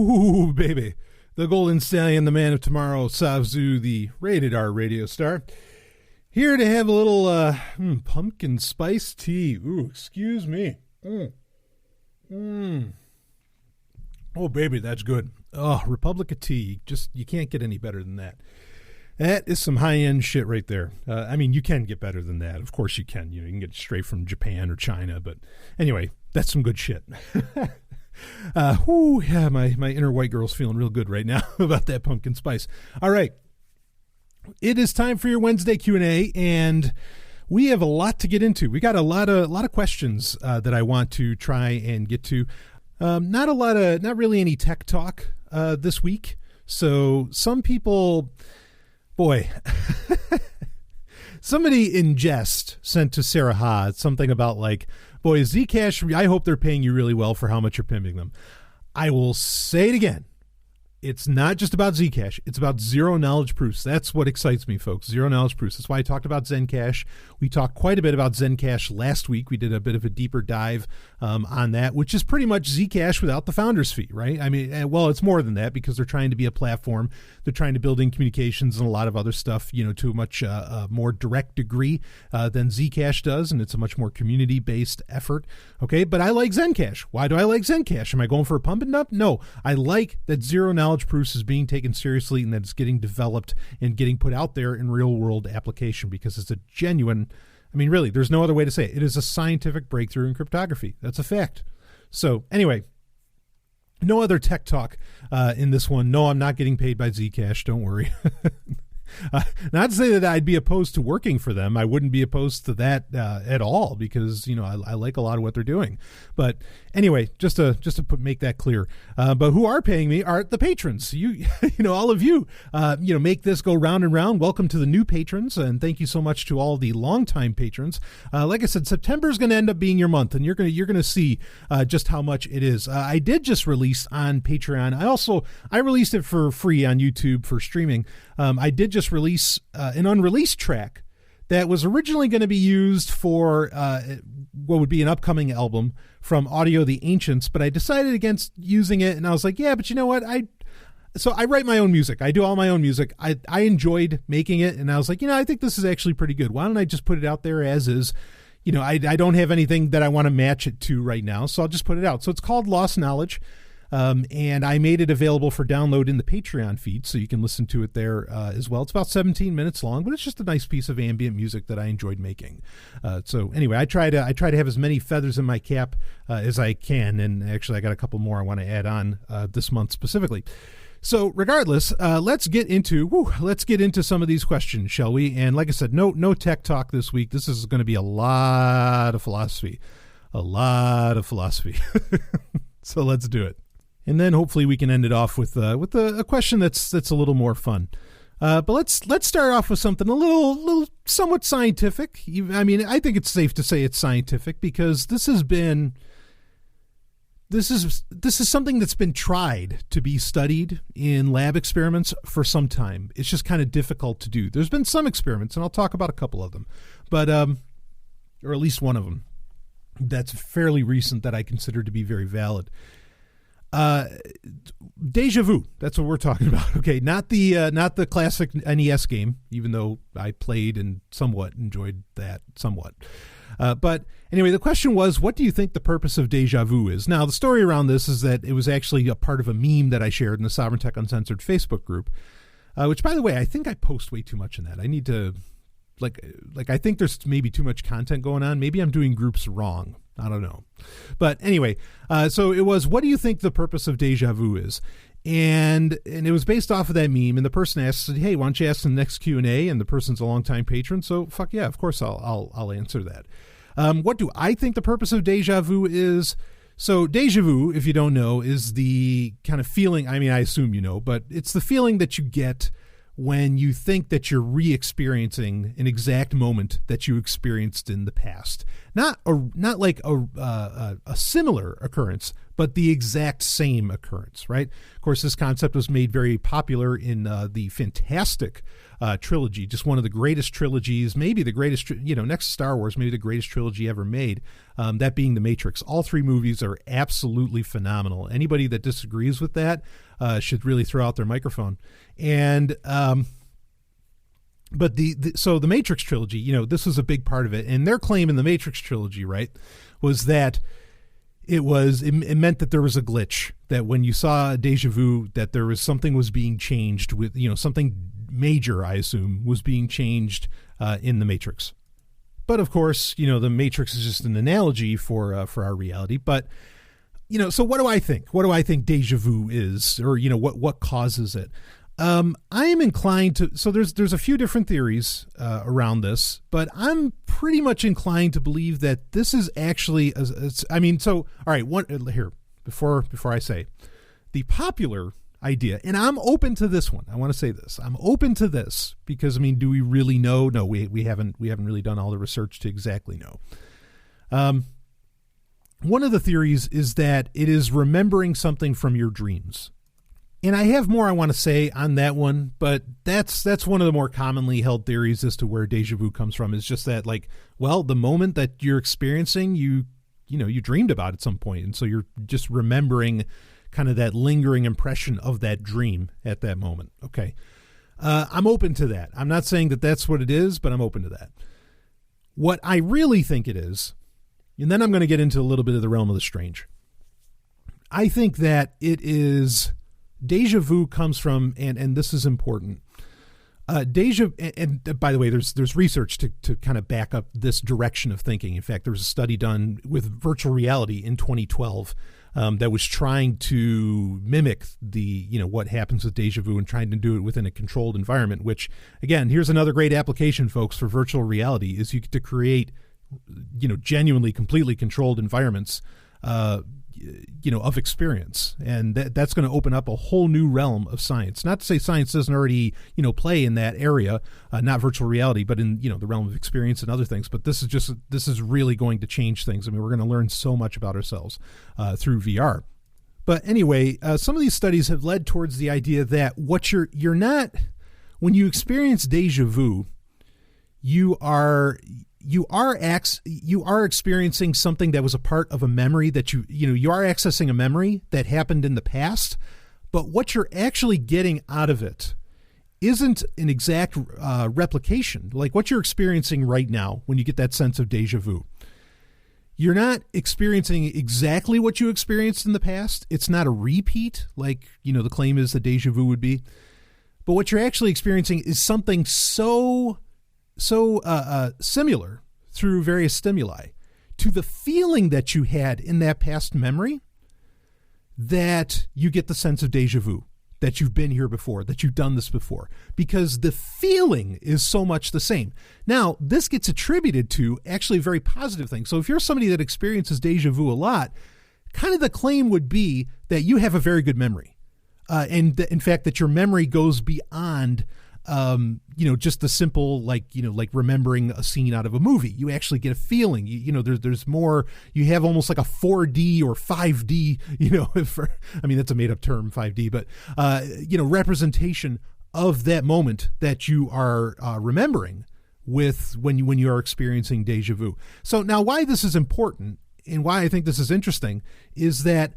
Ooh, baby. The Golden Stallion, the Man of Tomorrow, Savzu, the Rated R radio star. Here to have a little pumpkin spice tea. Ooh, excuse me. Oh, baby, that's good. Oh, Republic of Tea. Just, you can't get any better than that. That is some high-end shit right there. I mean, you can get better than that. Of course you can. You can get it straight from Japan or China. But anyway, that's some good shit. Yeah, my inner white girl's feeling real good right now about that pumpkin spice. All right. It is time for your Wednesday Q&A, and we have a lot to get into. We got a lot of questions that I want to try and get to. Not really any tech talk this week. So some people... Boy, somebody in jest sent to Sarah Ha something about like, boy, Zcash, I hope they're paying you really well for how much you're pimping them. I will say it again. It's not just about Zcash. It's about zero knowledge proofs. That's what excites me, folks. Zero knowledge proofs. That's why I talked about Zencash. We talked quite a bit about Zencash last week. We did a bit of a deeper dive on that, which is pretty much Zcash without the founder's fee, right? I mean, well, it's more than that because they're trying to be a platform. They're trying to build in communications and a lot of other stuff, to a much more direct degree than Zcash does, and it's a much more community-based effort. Okay, but I like Zencash. Why do I like Zencash? Am I going for a pump and dump? No, I like that zero knowledge proofs is being taken seriously and that it's getting developed and getting put out there in real-world application because it's a genuine, I mean, really, there's no other way to say it. It is a scientific breakthrough in cryptography. That's a fact. So anyway, no other tech talk in this one. No, I'm not getting paid by Zcash. Don't worry. Not to say that I'd be opposed to working for them. I wouldn't be opposed to that at all because, I like a lot of what they're doing. But anyway, just to make that clear. But who are paying me are the patrons. You all of you, make this go round and round. Welcome to the new patrons. And thank you so much to all the longtime patrons. Like I said, September is going to end up being your month, and you're going to see just how much it is. I did just release on Patreon. I released it for free on YouTube for streaming. I did just release an unreleased track that was originally going to be used for what would be an upcoming album from Audio the Ancients, but I decided against using it, and I was like, yeah, but you know what? So I write my own music. I do all my own music. I enjoyed making it, and I was like, I think this is actually pretty good. Why don't I just put it out there as is? I don't have anything that I want to match it to right now, so I'll just put it out. So it's called Lost Knowledge. And I made it available for download in the Patreon feed, so you can listen to it there as well. It's about 17 minutes long, but it's just a nice piece of ambient music that I enjoyed making. So anyway, I try to have as many feathers in my cap as I can, and actually I got a couple more I want to add on this month specifically. So regardless, let's get into some of these questions, shall we? And like I said, no tech talk this week. This is going to be a lot of philosophy. So let's do it. And then hopefully we can end it off with a question that's a little more fun. But let's start off with something a little somewhat scientific. I mean, I think it's safe to say it's scientific because this is something that's been tried to be studied in lab experiments for some time. It's just kind of difficult to do. There's been some experiments, and I'll talk about a couple of them, but or at least one of them that's fairly recent that I consider to be very valid. Déjà vu. That's what we're talking about. Okay. Not the classic NES game, even though I played and somewhat enjoyed that somewhat. But anyway, the question was, what do you think the purpose of déjà vu is? Now, the story around this is that it was actually a part of a meme that I shared in the Sovereign Tech Uncensored Facebook group, which, by the way, I think I post way too much in that. I need to, I think there's maybe too much content going on. Maybe I'm doing groups wrong. I don't know. But anyway, so it was, what do you think the purpose of déjà vu is? And it was based off of that meme, and the person asked, hey, why don't you ask the next Q&A? And the person's a longtime patron, so fuck yeah, of course I'll answer that. What do I think the purpose of déjà vu is? So déjà vu, if you don't know, is the kind of feeling, I mean, I assume you know, but it's the feeling that you get when you think that you're re-experiencing an exact moment that you experienced in the past. Not like a similar occurrence, but the exact same occurrence, right? Of course, this concept was made very popular in the fantastic trilogy, just one of the greatest trilogies, maybe the greatest, next to Star Wars, maybe the greatest trilogy ever made, that being The Matrix. All three movies are absolutely phenomenal. Anybody that disagrees with that should really throw out their microphone. And but so the Matrix trilogy, this was a big part of it. And their claim in the Matrix trilogy, right, was that it meant that there was a glitch, that when you saw a déjà vu, that there was something was being changed with, something major, I assume, was being changed in the Matrix. But of course, the Matrix is just an analogy for our reality. But, so what do I think? What do I think déjà vu is, or, what causes it? I am inclined to, so there's a few different theories around this, but I'm pretty much inclined to believe that this is actually, all right, here, before I say, the popular idea, and I'm open to this one. I want to say this. I'm open to this because, do we really know? No, we haven't really done all the research to exactly know. One of the theories is that it is remembering something from your dreams. And I have more I want to say on that one, but that's one of the more commonly held theories as to where déjà vu comes from. Is just that, the moment that you're experiencing, you dreamed about at some point, and so you're just remembering kind of that lingering impression of that dream at that moment. Okay, I'm open to that. I'm not saying that that's what it is, but I'm open to that. What I really think it is, and then I'm going to get into a little bit of the realm of the strange. I think that it is. Déjà vu comes from, and this is important. And by the way, there's research to kind of back up this direction of thinking. In fact, there was a study done with virtual reality in 2012 that was trying to mimic the what happens with déjà vu and trying to do it within a controlled environment. Which, again, here's another great application, folks, for virtual reality: is you get to create genuinely, completely controlled environments. Of experience. And that's going to open up a whole new realm of science. Not to say science doesn't already, play in that area, not virtual reality, but in, the realm of experience and other things. But this is really going to change things. We're going to learn so much about ourselves through VR. But anyway, some of these studies have led towards the idea that what you're not, when you experience déjà vu, you are experiencing something that was a part of a memory that you are accessing a memory that happened in the past, but what you're actually getting out of it isn't an exact replication. Like what you're experiencing right now when you get that sense of déjà vu. You're not experiencing exactly what you experienced in the past. It's not a repeat like, the claim is that déjà vu would be. But what you're actually experiencing is something so similar through various stimuli to the feeling that you had in that past memory that you get the sense of déjà vu, that you've been here before, that you've done this before, because the feeling is so much the same. Now, this gets attributed to actually a very positive thing. So if you're somebody that experiences déjà vu a lot, kind of the claim would be that you have a very good memory. And in fact, that your memory goes beyond just the simple, like remembering a scene out of a movie. You actually get a feeling, there's more, you have almost like a 4D or 5D, that's a made up term, 5D, but, representation of that moment that you are remembering with when you are experiencing déjà vu. So now why this is important and why I think this is interesting is that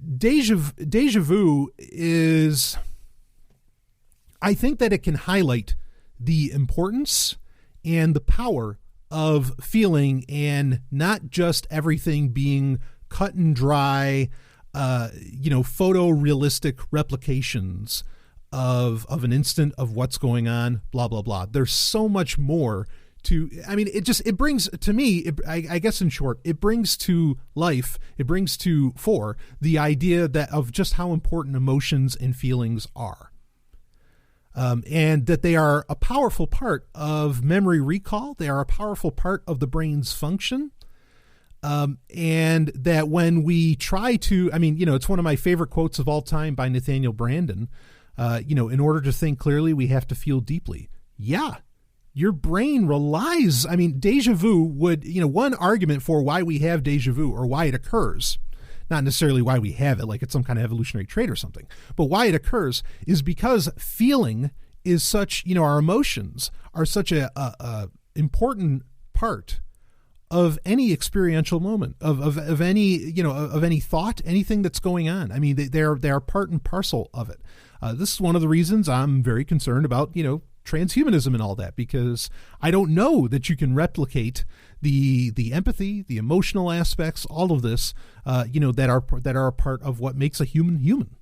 déjà vu is, I think that it can highlight the importance and the power of feeling and not just everything being cut and dry, photorealistic replications of an instant of what's going on, blah, blah, blah. There's so much more to, it brings to me, I guess in short, it brings to life, it brings to fore the idea that of just how important emotions and feelings are. And that they are a powerful part of memory recall. They are a powerful part of the brain's function. And that when we try to, it's one of my favorite quotes of all time by Nathaniel Branden, in order to think clearly, we have to feel deeply. Yeah. Your brain relies, déjà vu would, one argument for why we have déjà vu or why it occurs, not necessarily why we have it, like it's some kind of evolutionary trait or something, but why it occurs is because feeling is such, our emotions are such a important part of any experiential moment, of any, of any thought, anything that's going on. They are part and parcel of it. This is one of the reasons I'm very concerned about, transhumanism and all that, because I don't know that you can replicate the empathy, the emotional aspects, all of this, that are a part of what makes a human.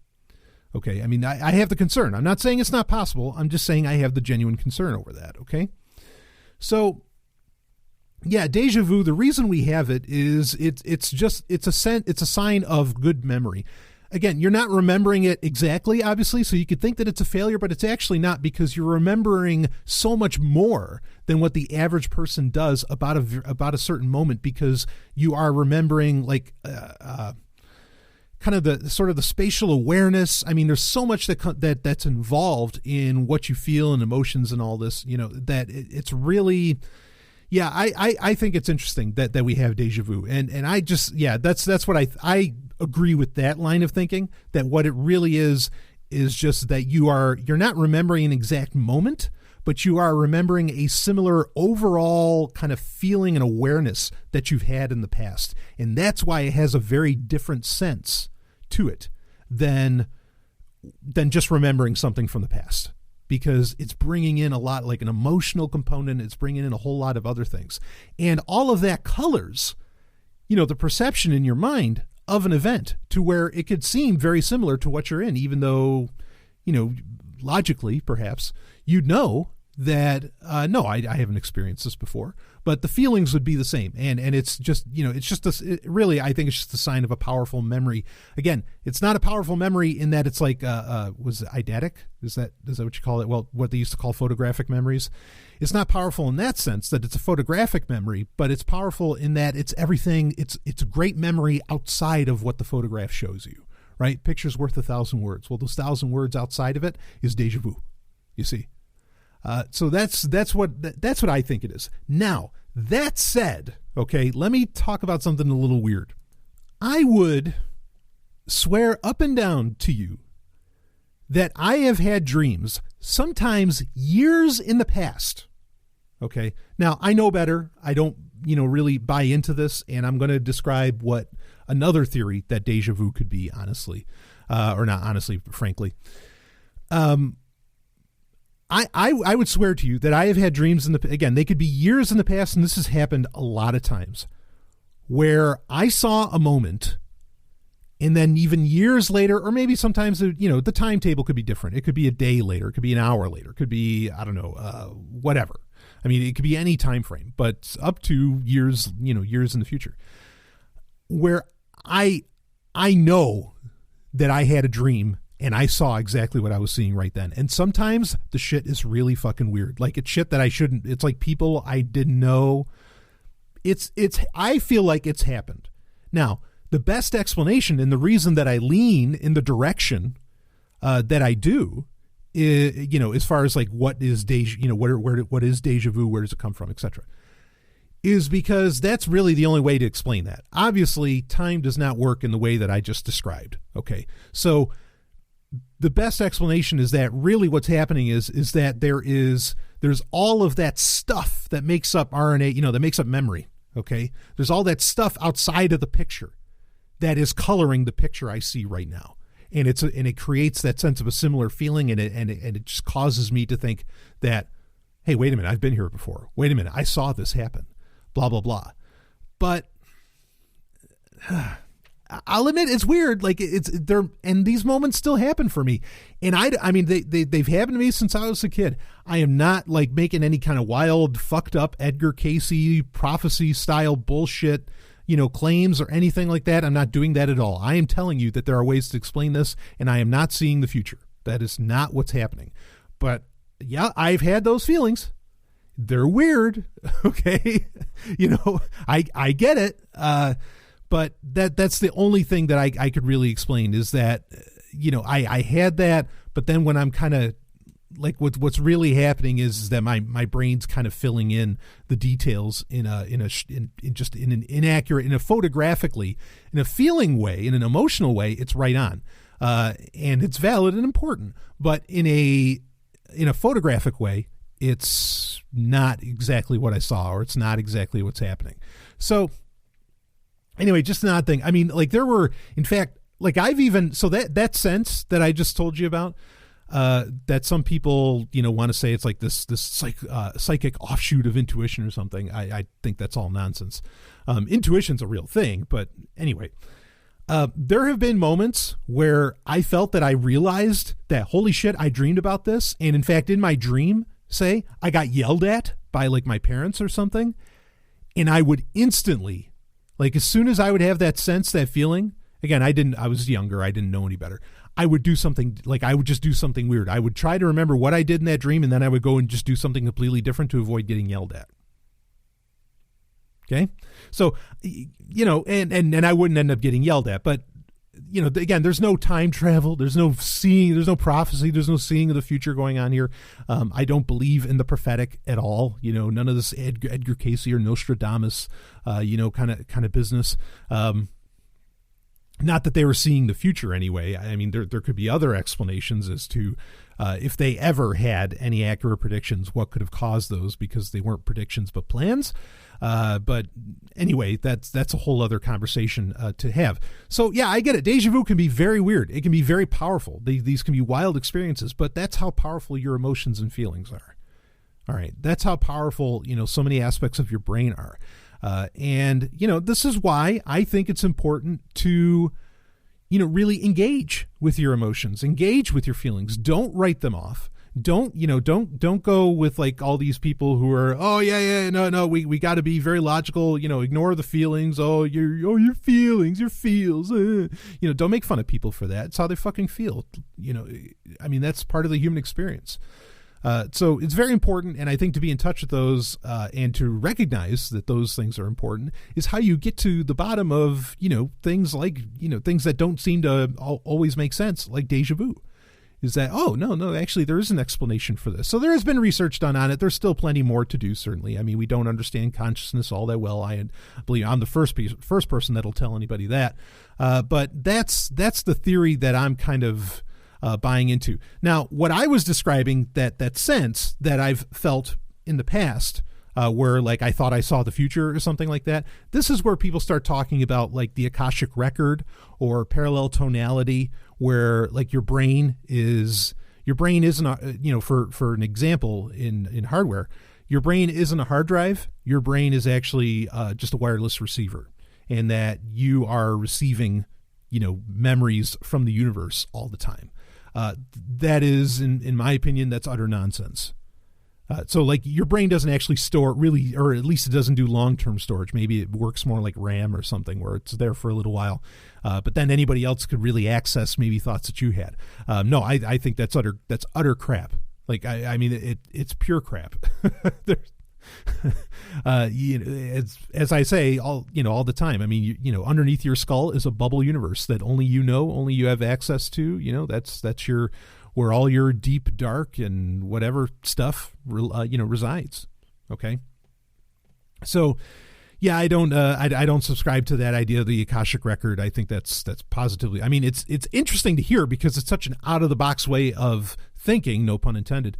Okay. I have the concern. I'm not saying it's not possible. I'm just saying I have the genuine concern over that. Okay. So yeah, déjà vu, the reason we have it is it's a sign of good memory. Again, you're not remembering it exactly, obviously, so you could think that it's a failure, but it's actually not, because you're remembering so much more than what the average person does about a certain moment, because you are remembering kind of the sort of the spatial awareness. There's so much that's involved in what you feel and emotions and all this, that it's really. Yeah, I think it's interesting that we have déjà vu, and I just, that's what I agree with that line of thinking, that what it really is just that you're not remembering an exact moment, but you are remembering a similar overall kind of feeling and awareness that you've had in the past, and that's why it has a very different sense to it than just remembering something from the past. Because it's bringing in a lot, like an emotional component. It's bringing in a whole lot of other things. And all of that colors, the perception in your mind of an event to where it could seem very similar to what you're in, even though, logically, perhaps, you'd know that, no, I haven't experienced this before, but the feelings would be the same. And it's just, really, I think it's just a sign of a powerful memory. Again, it's not a powerful memory in that it's like, was it eidetic? Is that what you call it? Well, what they used to call photographic memories. It's not powerful in that sense that it's a photographic memory, but it's powerful in that it's everything. It's a great memory outside of what the photograph shows you, right? Picture's worth 1,000 words. Well, those 1,000 words outside of it is déjà vu, you see. So that's what I think it is. Now, that said, okay, let me talk about something a little weird. I would swear up and down to you that I have had dreams, sometimes years in the past. Okay. Now, I know better. I don't, really buy into this, and I'm going to describe what another theory that déjà vu could be, honestly, or not honestly, frankly. I would swear to you that I have had dreams again, they could be years in the past, and this has happened a lot of times, where I saw a moment, and then even years later, or maybe sometimes, the timetable could be different. It could be a day later. It could be an hour later. It could be, I don't know, whatever. It could be any time frame, but up to years, years in the future, where I know that I had a dream and I saw exactly what I was seeing right then. And sometimes the shit is really fucking weird. Like, it's shit that I shouldn't. It's like people I didn't know. I feel like it's happened. Now, the best explanation and the reason that I lean in the direction that I do, is, as far as like what is déjà, what is déjà vu, where does it come from, etc., is because that's really the only way to explain that. Obviously, time does not work in the way that I just described. Okay, so the best explanation is that really what's happening is that there's all of that stuff that makes up RNA, that makes up memory. Okay. There's all that stuff outside of the picture that is coloring the picture I see right now. And it creates that sense of a similar feeling, and it just causes me to think that, hey, wait a minute, I've been here before. Wait a minute, I saw this happen. Blah, blah, blah. But I'll admit it's weird. Like, it's there, and these moments still happen for me. And they've happened to me since I was a kid. I am not like making any kind of wild, fucked up Edgar Cayce prophecy style bullshit, claims or anything like that. I'm not doing that at all. I am telling you that there are ways to explain this, and I am not seeing the future. That is not what's happening. But yeah, I've had those feelings. They're weird. Okay. I get it. But that's the only thing that I could really explain, is that, I had that, but then when I'm kind of like what's really happening is that my brain's kind of filling in the details in an inaccurate, in a photographically, in a feeling way, in an emotional way. It's right on, and it's valid and important. But in a photographic way, it's not exactly what I saw, or it's not exactly what's happening. So anyway, just an odd thing. I mean, like there were, in fact, like I've even, so that sense that I just told you about, that some people, want to say it's like this psychic offshoot of intuition or something. I think that's all nonsense. Intuition's a real thing, but anyway, there have been moments where I felt that I realized that, holy shit, I dreamed about this. And in fact, in my dream, say I got yelled at by like my parents or something. And I would instantly, like as soon as I would have that sense, that feeling, again, I was younger. I didn't know any better. I would do something, like I would just do something weird. I would try to remember what I did in that dream, and then I would go and just do something completely different to avoid getting yelled at. Okay? So, and I wouldn't end up getting yelled at, but again, there's no time travel. There's no seeing, there's no prophecy. There's no seeing of the future going on here. I don't believe in the prophetic at all. None of this Edgar Cayce or Nostradamus, kind of business. Not that they were seeing the future anyway. I mean, there could be other explanations as to if they ever had any accurate predictions, what could have caused those, because they weren't predictions but plans. But anyway, that's a whole other conversation to have. So yeah, I get it. Deja vu can be very weird. It can be very powerful. These can be wild experiences, but that's how powerful your emotions and feelings are. All right, that's how powerful so many aspects of your brain are. And this is why I think it's important to, really engage with your emotions, engage with your feelings. Don't write them off. Don't go with like all these people who are, no, we got to be very logical, ignore the feelings. Your feelings, your feels, don't make fun of people for that. It's how they fucking feel. I mean, that's part of the human experience. So it's very important, and I think to be in touch with those and to recognize that those things are important is how you get to the bottom of, things like, things that don't seem to always make sense, like deja vu. Is that, no, actually there is an explanation for this. So there has been research done on it. There's still plenty more to do, certainly. I mean, we don't understand consciousness all that well. I believe I'm the first person that'll tell anybody that. But that's the theory that I'm kind of buying into. Now, what I was describing, that sense that I've felt in the past, where like I thought I saw the future or something like that, this is where people start talking about like the Akashic record or parallel tonality, where like your brain isn't, for an example in hardware, your brain isn't a hard drive. Your brain is actually just a wireless receiver, and that you are receiving, memories from the universe all the time. That is, in my opinion, that's utter nonsense. So like your brain doesn't actually store really, or at least it doesn't do long-term storage. Maybe it works more like RAM or something where it's there for a little while. But then anybody else could really access maybe thoughts that you had. No, I think that's utter crap. Like, I mean, it's pure crap. As I say all the time, I mean, underneath your skull is a bubble universe that only you have access to. That's where all your deep, dark, and whatever stuff, resides. Okay. So, yeah, I don't subscribe to that idea of the Akashic record. I think that's positively. I mean, it's interesting to hear because it's such an out of the box way of thinking, no pun intended,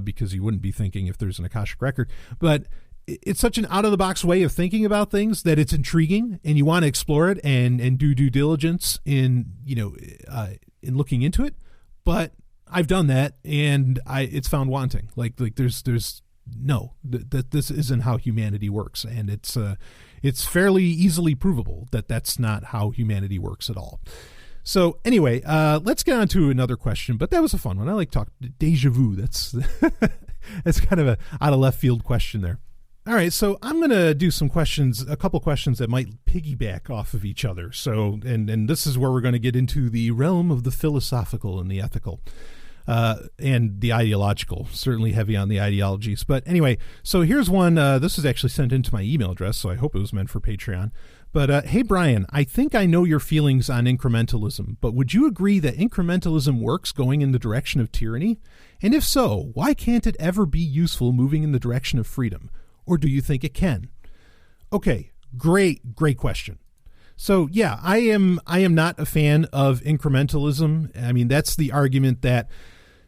because you wouldn't be thinking if there's an Akashic record. But it's such an out of the box way of thinking about things that it's intriguing, and you want to explore it and do due diligence in looking into it. But I've done that, and it's found wanting. Like there's no, that this isn't how humanity works, and it's fairly easily provable that that's not how humanity works at all. So anyway, let's get on to another question, but that was a fun one. I like talk deja vu. That's that's kind of a out of left field question there. All right, so I'm going to do a couple questions that might piggyback off of each other. So, and this is where we're going to get into the realm of the philosophical and the ethical. And the ideological, certainly heavy on the ideologies. But anyway, so here's one. This is actually sent into my email address, so I hope it was meant for Patreon. But hey, Brian, I think I know your feelings on incrementalism, but would you agree that incrementalism works going in the direction of tyranny? And if so, why can't it ever be useful moving in the direction of freedom? Or do you think it can? Okay, great question. So yeah, I am not a fan of incrementalism. I mean, that's the argument that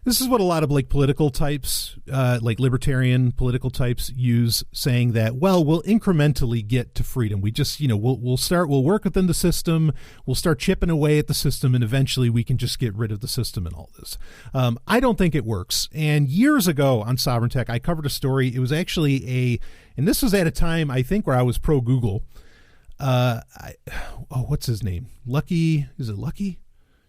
this is what a lot of like political types, like libertarian political types use, saying that, well, we'll incrementally get to freedom. We just, we'll work within the system. We'll start chipping away at the system, and eventually we can just get rid of the system and all this. I don't think it works. And years ago on Sovereign Tech, I covered a story. It was actually and this was at a time, I think, where I was pro Google. What's his name? Lucky? Is it Lucky?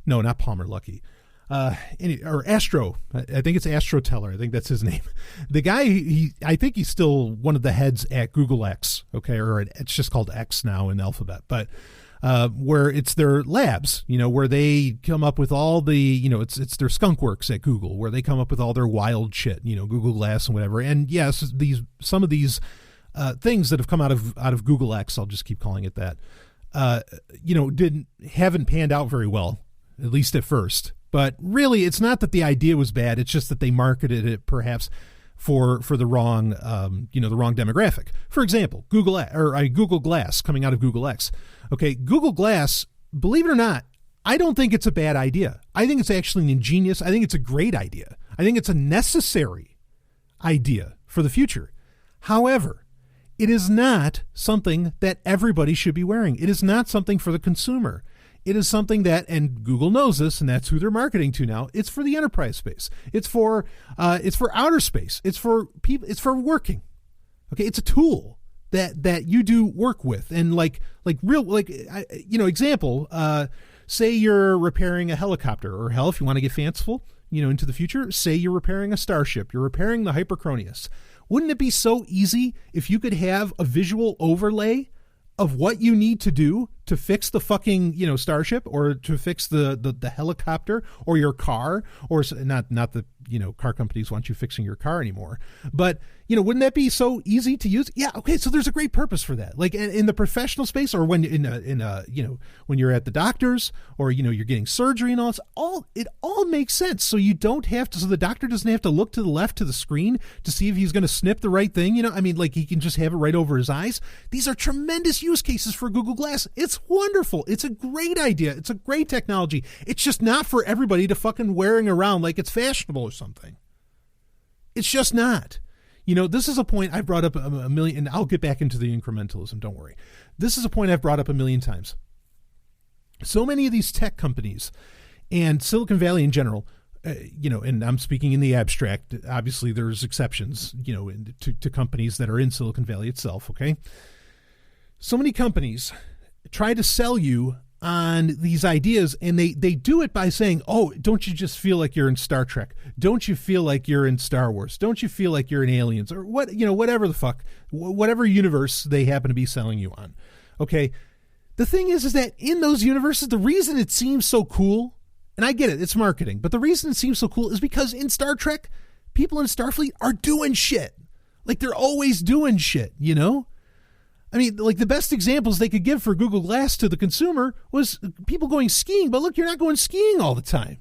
No, not Palmer Lucky. Or Astro. I think it's Astro Teller. I think that's his name. The guy, I think he's still one of the heads at Google X, okay, or it's just called X now in Alphabet, but where it's their labs, where they come up with all the, it's their skunk works at Google, where they come up with all their wild shit, Google Glass and whatever. And yes, some of these things that have come out of Google X, I'll just keep calling it that, haven't panned out very well, at least at first. But really, it's not that the idea was bad. It's just that they marketed it perhaps for the wrong, the wrong demographic. For example, Google Glass coming out of Google X. Okay, Google Glass, believe it or not, I don't think it's a bad idea. I think it's actually ingenious. I think it's a great idea. I think it's a necessary idea for the future. However, it is not something that everybody should be wearing. It is not something for the consumer. It is something that, and Google knows this, and that's who they're marketing to now. It's for the enterprise space. It's for outer space. It's for people. It's for working. Okay, it's a tool that you do work with, and example. Say you're repairing a helicopter, or hell, if you want to get fanciful, into the future, say you're repairing a starship. You're repairing the Hypercronius. Wouldn't it be so easy if you could have a visual overlay of what you need to do to fix the fucking, starship, or to fix the helicopter, or your car, or not the, car companies want you fixing your car anymore. But, wouldn't that be so easy to use? Yeah. Okay. So there's a great purpose for that. Like in the professional space, or when when you're at the doctor's, or, you're getting surgery and all this, it all makes sense. So you don't have to, so the doctor doesn't have to look to the left to the screen to see if he's going to snip the right thing. He can just have it right over his eyes. These are tremendous use cases for Google Glass. It's wonderful. It's a great idea. It's a great technology. It's just not for everybody to fucking wearing around like it's fashionable or something. It's just not. This is a point I've brought up a million, and I'll get back into the incrementalism. Don't worry. This is a point I've brought up a million times. So many of these tech companies and Silicon Valley in general, and I'm speaking in the abstract. Obviously, there's exceptions, to companies that are in Silicon Valley itself. Okay. So many companies try to sell you on these ideas, and they do it by saying, oh, don't you just feel like you're in Star Trek? Don't you feel like you're in Star Wars? Don't you feel like you're in Aliens? Or whatever the fuck, whatever universe they happen to be selling you on. Okay. The thing is that in those universes, the reason it seems so cool, and I get it, it's marketing, but the reason it seems so cool is because in Star Trek, people in Starfleet are doing shit. Like they're always doing shit, I mean, like the best examples they could give for Google Glass to the consumer was people going skiing, but look, you're not going skiing all the time.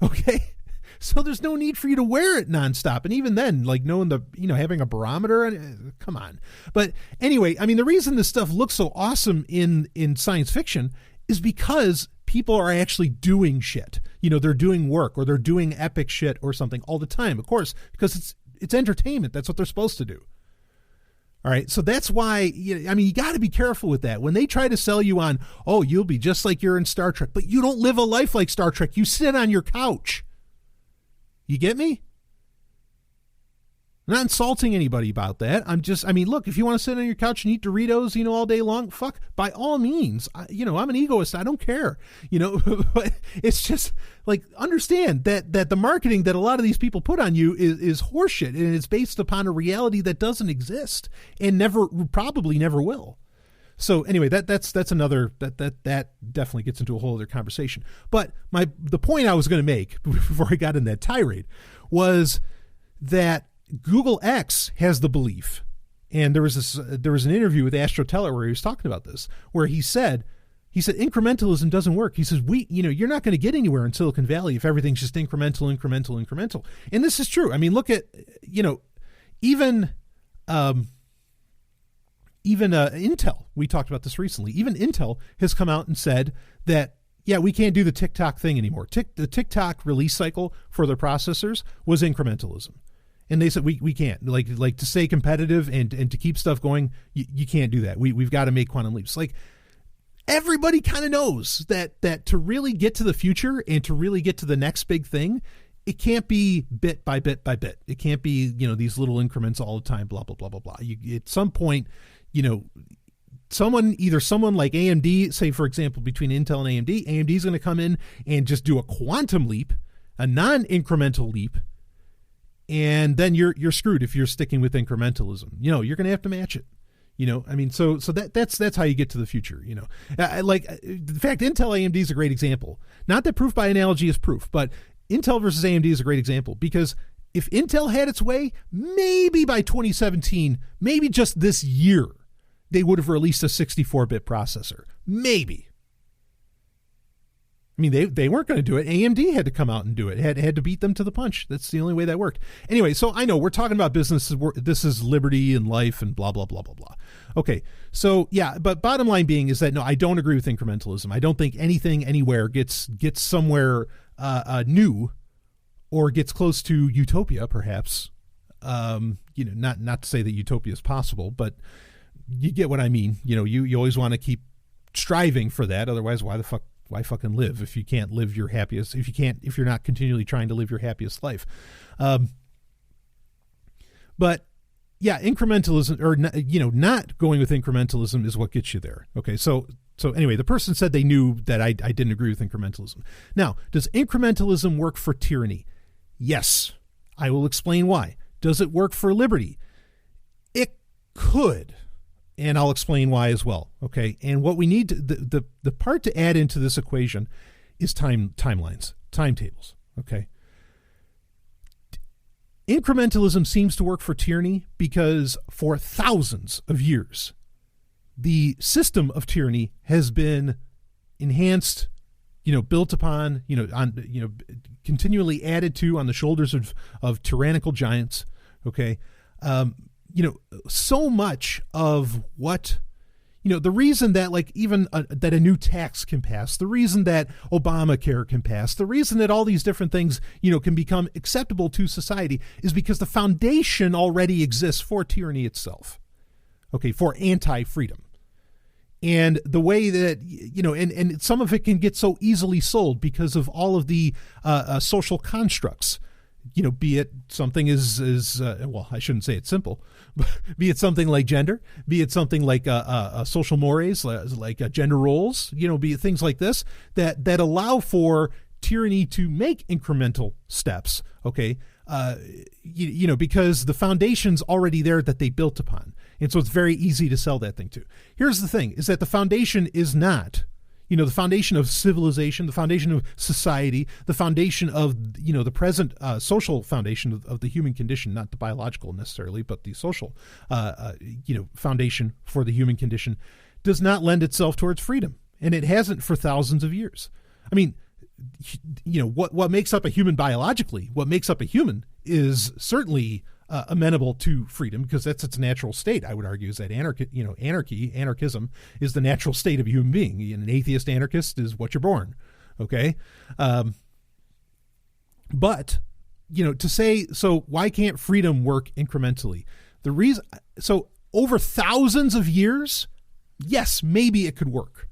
Okay. So there's no need for you to wear it nonstop. And even then, like knowing having a barometer, come on. But anyway, I mean, the reason this stuff looks so awesome in science fiction is because people are actually doing shit. They're doing work, or they're doing epic shit or something all the time, of course, because it's entertainment. That's what they're supposed to do. All right. So that's why, you got to be careful with that. When they try to sell you on, oh, you'll be just like you're in Star Trek, but you don't live a life like Star Trek. You sit on your couch. You get me? I'm not insulting anybody about that. Look, if you want to sit on your couch and eat Doritos, all day long, fuck, by all means. I'm an egoist. I don't care. But it's just like, understand that the marketing that a lot of these people put on you is horseshit, and it's based upon a reality that doesn't exist and probably never will. So anyway, that's another that definitely gets into a whole other conversation. But the point I was going to make before I got in that tirade was that Google X has the belief And there was an interview with Astro Teller where he was talking about this, where he said incrementalism doesn't work. He says, you're not going to get anywhere in Silicon Valley if everything's just incremental. And this is true. I mean, look at, even Intel, we talked about this recently. Even Intel has come out and said that, yeah, we can't do the TikTok thing anymore. The TikTok release cycle for their processors was incrementalism. And they said, we can't, like to stay competitive and to keep stuff going, you can't do that. We've got to make quantum leaps. Like, everybody kind of knows that to really get to the future and to really get to the next big thing, it can't be bit by bit by bit. It can't be, these little increments all the time, blah, blah, blah, blah, blah. At some point, someone like AMD, say, for example, between Intel and AMD is going to come in and just do a quantum leap, a non-incremental leap, and then you're screwed if you're sticking with incrementalism. You're going to have to match it. So that's how you get to the future. In fact, Intel AMD is a great example. Not that proof by analogy is proof, but Intel versus AMD is a great example, because if Intel had its way, maybe by 2017, maybe just this year, they would have released a 64-bit processor. Maybe. I mean, they weren't going to do it. AMD had to come out and do it. Had to beat them to the punch. That's the only way that worked. Anyway, so I know we're talking about business. This is liberty and life and blah, blah, blah, blah, blah. Okay, so yeah, but bottom line being is that, no, I don't agree with incrementalism. I don't think anything anywhere gets somewhere new or gets close to utopia, perhaps. Not to say that utopia is possible, but you get what I mean. You always want to keep striving for that. Otherwise, why fucking live if you can't live your happiest, if you're not continually trying to live your happiest life? But yeah, incrementalism, or not going with incrementalism is what gets you there. Okay. So anyway, the person said they knew that I didn't agree with incrementalism. Now, does incrementalism work for tyranny? Yes. I will explain why. Does it work for liberty? It could. And I'll explain why as well. Okay. And what we need to, the part to add into this equation is timelines, timetables. Okay. Incrementalism seems to work for tyranny because for thousands of years, the system of tyranny has been enhanced, built upon, continually added to on the shoulders of tyrannical giants. Okay. So much of what, the reason that that a new tax can pass, the reason that Obamacare can pass, the reason that all these different things, can become acceptable to society is because the foundation already exists for tyranny itself. Okay. For anti-freedom. And the way that, and some of it can get so easily sold because of all of the social constructs, be it something well, I shouldn't say it's simple, but be it something like gender, be it something like social mores, like gender roles, be it things like this that allow for tyranny to make incremental steps. Okay. Because the foundation's already there that they built upon. And so it's very easy to sell that thing to. Here's the thing, is that the foundation is not, the foundation of civilization, the foundation of society, the foundation of, the present social foundation of the human condition, not the biological necessarily, but the social, foundation for the human condition does not lend itself towards freedom. And it hasn't for thousands of years. I mean, what makes up a human biologically, what makes up a human is certainly amenable to freedom, because that's its natural state. I would argue is that anarchism is the natural state of a human being. An atheist anarchist is what you're born. Okay. But, to say, so why can't freedom work incrementally? The reason, so over thousands of years, yes, maybe it could work.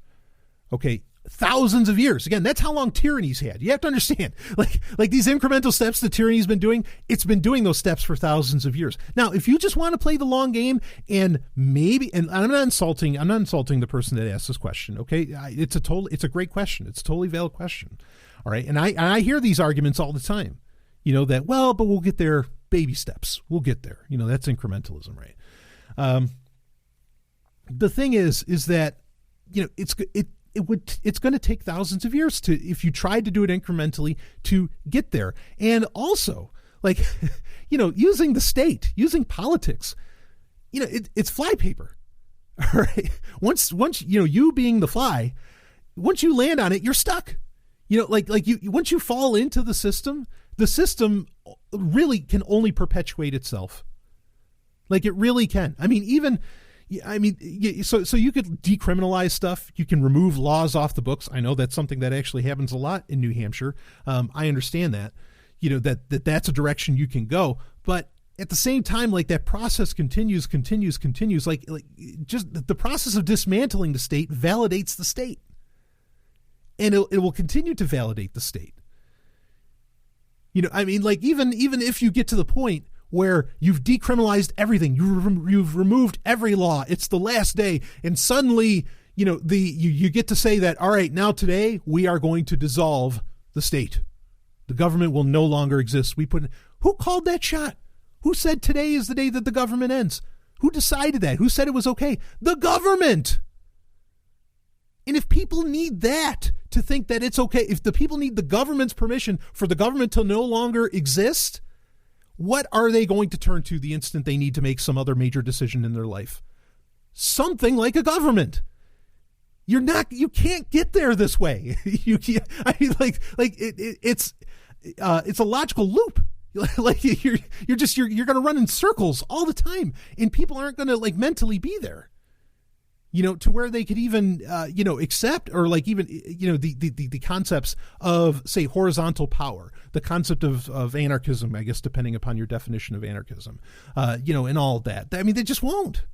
Okay. Thousands of years. Again, that's how long tyranny's had. You have to understand, like these incremental steps that tyranny's been doing, it's been doing those steps for thousands of years. Now, if you just want to play the long game and maybe, and I'm not insulting the person that asked this question. Okay. It's a great question. It's a totally valid question. All right. And I hear these arguments all the time, that, well, but we'll get there, baby steps. We'll get there. That's incrementalism, right? The thing is that, it's going to take thousands of years if you tried to do it incrementally to get there. And also, using the state, using politics, it's fly paper. All right. Once, you being the fly, once you land on it, you're stuck. Once you fall into the system really can only perpetuate itself. Like it really can. So you could decriminalize stuff. You can remove laws off the books. I know that's something that actually happens a lot in New Hampshire. I understand that, that's a direction you can go, but at the same time, like that process continues. Like just the process of dismantling the state validates the state, and it will continue to validate the state. Even if you get to the point where you've decriminalized everything, you've removed every law, it's the last day, and suddenly, you get to say that, all right, now today we are going to dissolve the state. The government will no longer exist. Who called that shot? Who said today is the day that the government ends? Who decided that? Who said it was okay? The government. And if people need that to think that it's okay, if the people need the government's permission for the government to no longer exist, what are they going to turn to the instant they need to make some other major decision in their life? Something like a government. You can't get there this way. It's a logical loop. Like you're going to run in circles all the time, and people aren't going to mentally be there, to where they could even, accept or the concepts of, say, horizontal power, the concept of anarchism, I guess, depending upon your definition of anarchism, and all that. They just won't.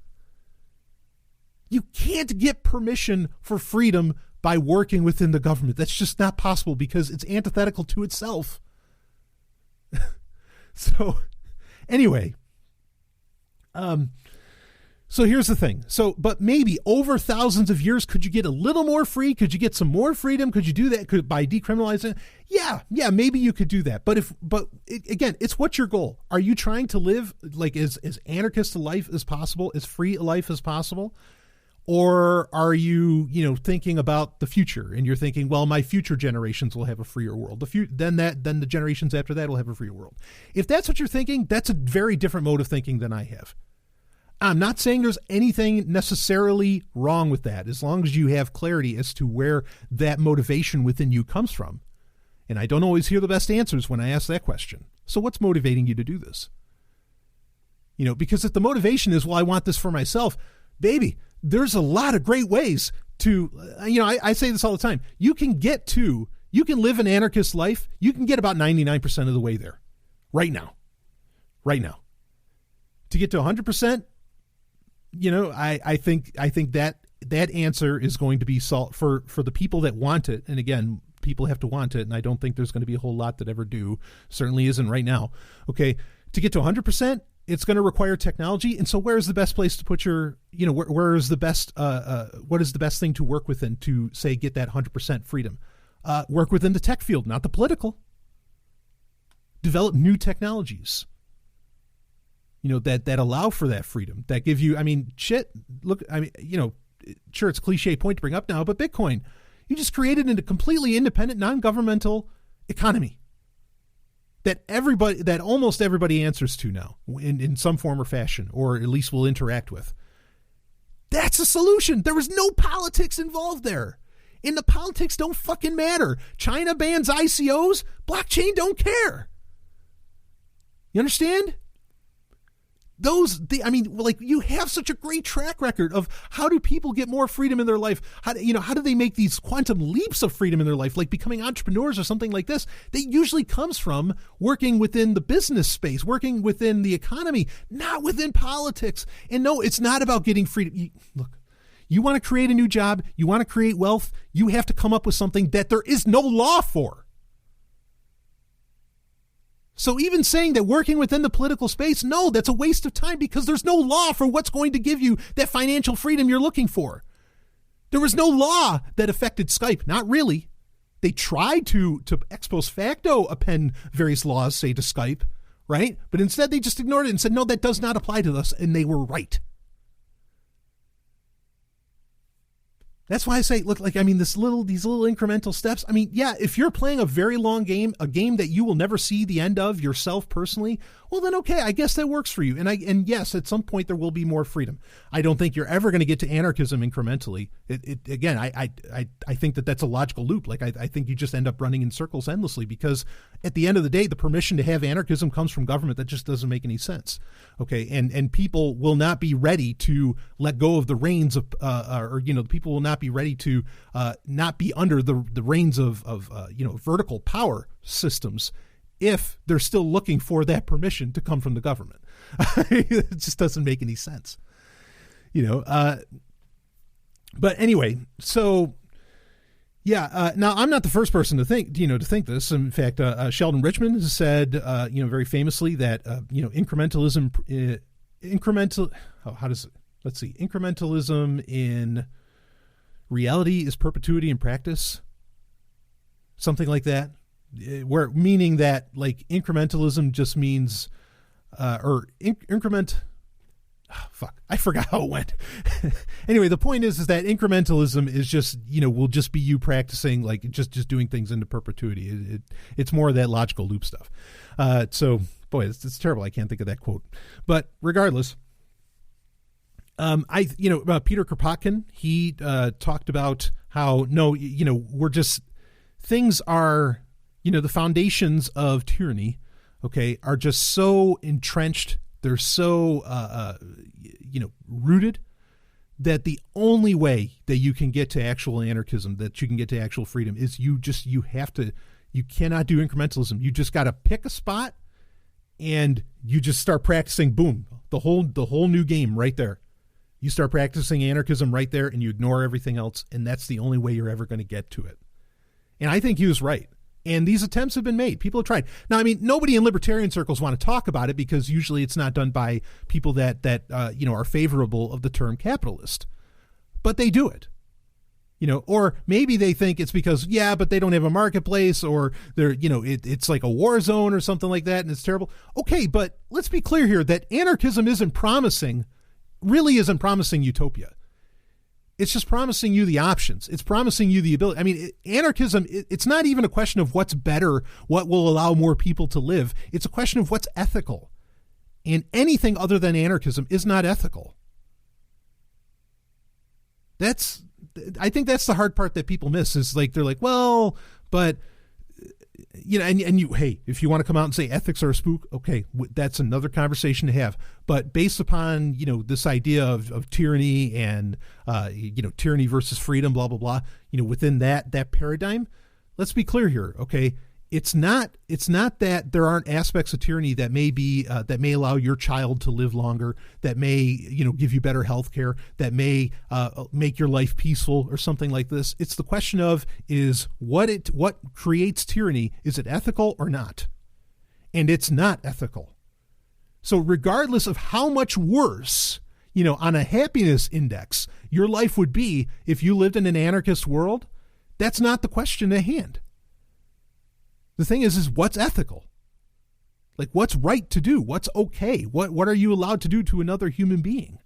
You can't get permission for freedom by working within the government. That's just not possible because it's antithetical to itself. So anyway, so here's the thing. But maybe over thousands of years, could you get a little more free? Could you get some more freedom? Could you do that by decriminalizing? Yeah, maybe you could do that. Again, it's what's your goal? Are you trying to live like as anarchist a life as possible, as free a life as possible? Or are you, thinking about the future and you're thinking, well, my future generations will have a freer world. Then the generations after that will have a freer world. If that's what you're thinking, that's a very different mode of thinking than I have. I'm not saying there's anything necessarily wrong with that, as long as you have clarity as to where that motivation within you comes from. And I don't always hear the best answers when I ask that question. So what's motivating you to do this? Because if the motivation is, well, I want this for myself, baby, there's a lot of great ways to, I say this all the time. You can live an anarchist life. You can get about 99% of the way there right now. To get to 100%, I think that answer is going to be for the people that want it. And again, people have to want it. And I don't think there's going to be a whole lot that ever do. Certainly isn't right now. Okay. To get to 100%, it's going to require technology. And so where is the best place to put your, where is the best, what is the best thing to work within to say, get that 100% freedom? Work within the tech field, not the political. Develop new technologies, that allow for that freedom, that give you, sure, it's a cliche point to bring up now, but Bitcoin, you just created a completely independent, non-governmental economy that almost everybody answers to now in some form or fashion, or at least will interact with. That's a solution. There was no politics involved there. And the politics don't fucking matter. China bans ICOs. Blockchain don't care. You understand? You have such a great track record of how do people get more freedom in their life? How do they make these quantum leaps of freedom in their life, like becoming entrepreneurs or something like this? That usually comes from working within the business space, working within the economy, not within politics. And no, it's not about getting freedom. You want to create a new job, you want to create wealth, you have to come up with something that there is no law for. So even saying that working within the political space, no, that's a waste of time because there's no law for what's going to give you that financial freedom you're looking for. There was no law that affected Skype. Not really. They tried to ex post facto append various laws, say, to Skype, right? But instead they just ignored it and said, no, that does not apply to us. And they were right. That's why I say, look, like, I mean, these little incremental steps. I mean, yeah, if you're playing a very long game, a game that you will never see the end of yourself personally, well, then, okay, I guess that works for you. And yes, at some point there will be more freedom. I don't think you're ever going to get to anarchism incrementally. Again, I think that that's a logical loop. Like, I think you just end up running in circles endlessly, because at the end of the day, the permission to have anarchism comes from government. That just doesn't make any sense. Okay. And people will not be ready to let go of the reins of, people will not be ready to not be under the reins of vertical power systems if they're still looking for that permission to come from the government. It just doesn't make any sense, but anyway, so yeah, now I'm not the first person to think this. In fact, Sheldon Richman has said, very famously that, incrementalism, incrementalism in reality is perpetuity in practice, something like that, where meaning that like incrementalism just means, I forgot how it went. Anyway, the point is that incrementalism is just, will just be you practicing, like just doing things into perpetuity. It's more of that logical loop stuff. So boy, it's terrible. I can't think of that quote, but regardless, Peter Kropotkin, he talked about how, we're just, things are, the foundations of tyranny, okay, are just so entrenched. They're so, rooted, that the only way that you can get to actual anarchism, that you can get to actual freedom, is you cannot do incrementalism. You just got to pick a spot and you just start practicing, boom, the whole new game right there. You start practicing anarchism right there and you ignore everything else. And that's the only way you're ever going to get to it. And I think he was right. And these attempts have been made. People have tried. Now, I mean, nobody in libertarian circles want to talk about it, because usually it's not done by people that are favorable of the term capitalist. But they do it. Or maybe they think it's because, but they don't have a marketplace, or they're, it's like a war zone or something like that, and it's terrible. Okay, but let's be clear here that anarchism really isn't promising utopia. It's just promising you the options. It's promising you the ability. I mean, anarchism, it's not even a question of what's better, what will allow more people to live. It's a question of what's ethical. And anything other than anarchism is not ethical. I think that's the hard part that people miss, is like, they're like, well, but, hey, if you want to come out and say ethics are a spook, okay, that's another conversation to have. But based upon, this idea of tyranny and, tyranny versus freedom, blah, blah, blah, within that paradigm, let's be clear here. Okay. It's not that there aren't aspects of tyranny that may allow your child to live longer, that may, give you better health care, that may make your life peaceful or something like this. It's the question of, is what creates tyranny, is it ethical or not? And it's not ethical. So regardless of how much worse, on a happiness index your life would be if you lived in an anarchist world, that's not the question at hand. The thing is what's ethical? Like, what's right to do? What's okay? What are you allowed to do to another human being?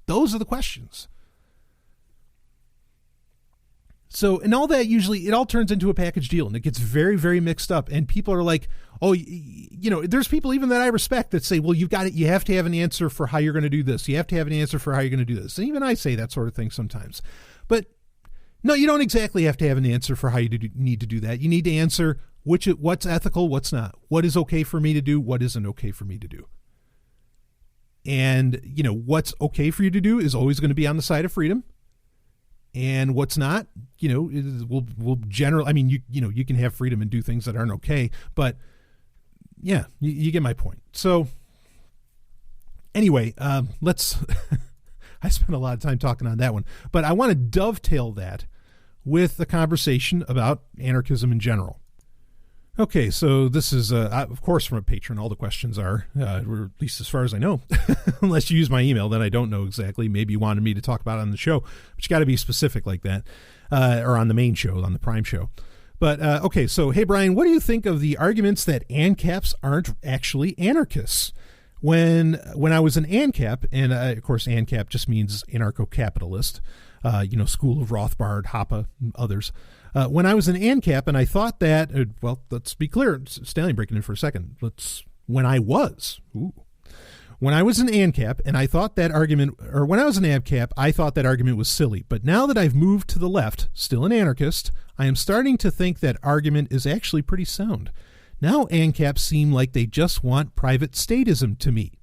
Those are the questions. So, and all that, usually it all turns into a package deal, and it gets very, very mixed up. And people are like, oh, there's people even that I respect that say, well, you have to have an answer for how you're going to do this. You have to have an answer for how you're going to do this. And even I say that sort of thing sometimes. But no, you don't exactly have to have an answer for how you need to do that. You need to answer what's ethical, what's not, what is okay for me to do, what isn't okay for me to do. And, what's okay for you to do is always going to be on the side of freedom. And what's not, will generally, I mean, you can have freedom and do things that aren't okay, but yeah, you get my point. So anyway, I spent a lot of time talking on that one, but I want to dovetail that with the conversation about anarchism in general. Okay, so this is, of course, from a patron. All the questions are, or at least as far as I know, unless you use my email, then I don't know exactly. Maybe you wanted me to talk about it on the show, but you got to be specific like that, or on the main show, on the Prime show. But, okay, so, hey, Brian, what do you think of the arguments that ANCAPs aren't actually anarchists? When I was an ANCAP, and of course ANCAP just means anarcho-capitalist, School of Rothbard, Hoppe, and others. When I was in ANCAP, and I thought that, let's be clear, Stanley breaking in for a second. When I was in ANCAP, and I thought that argument, or when I was in ANCAP, I thought that argument was silly. But now that I've moved to the left, still an anarchist, I am starting to think that argument is actually pretty sound. Now ANCAP seem like they just want private statism to me.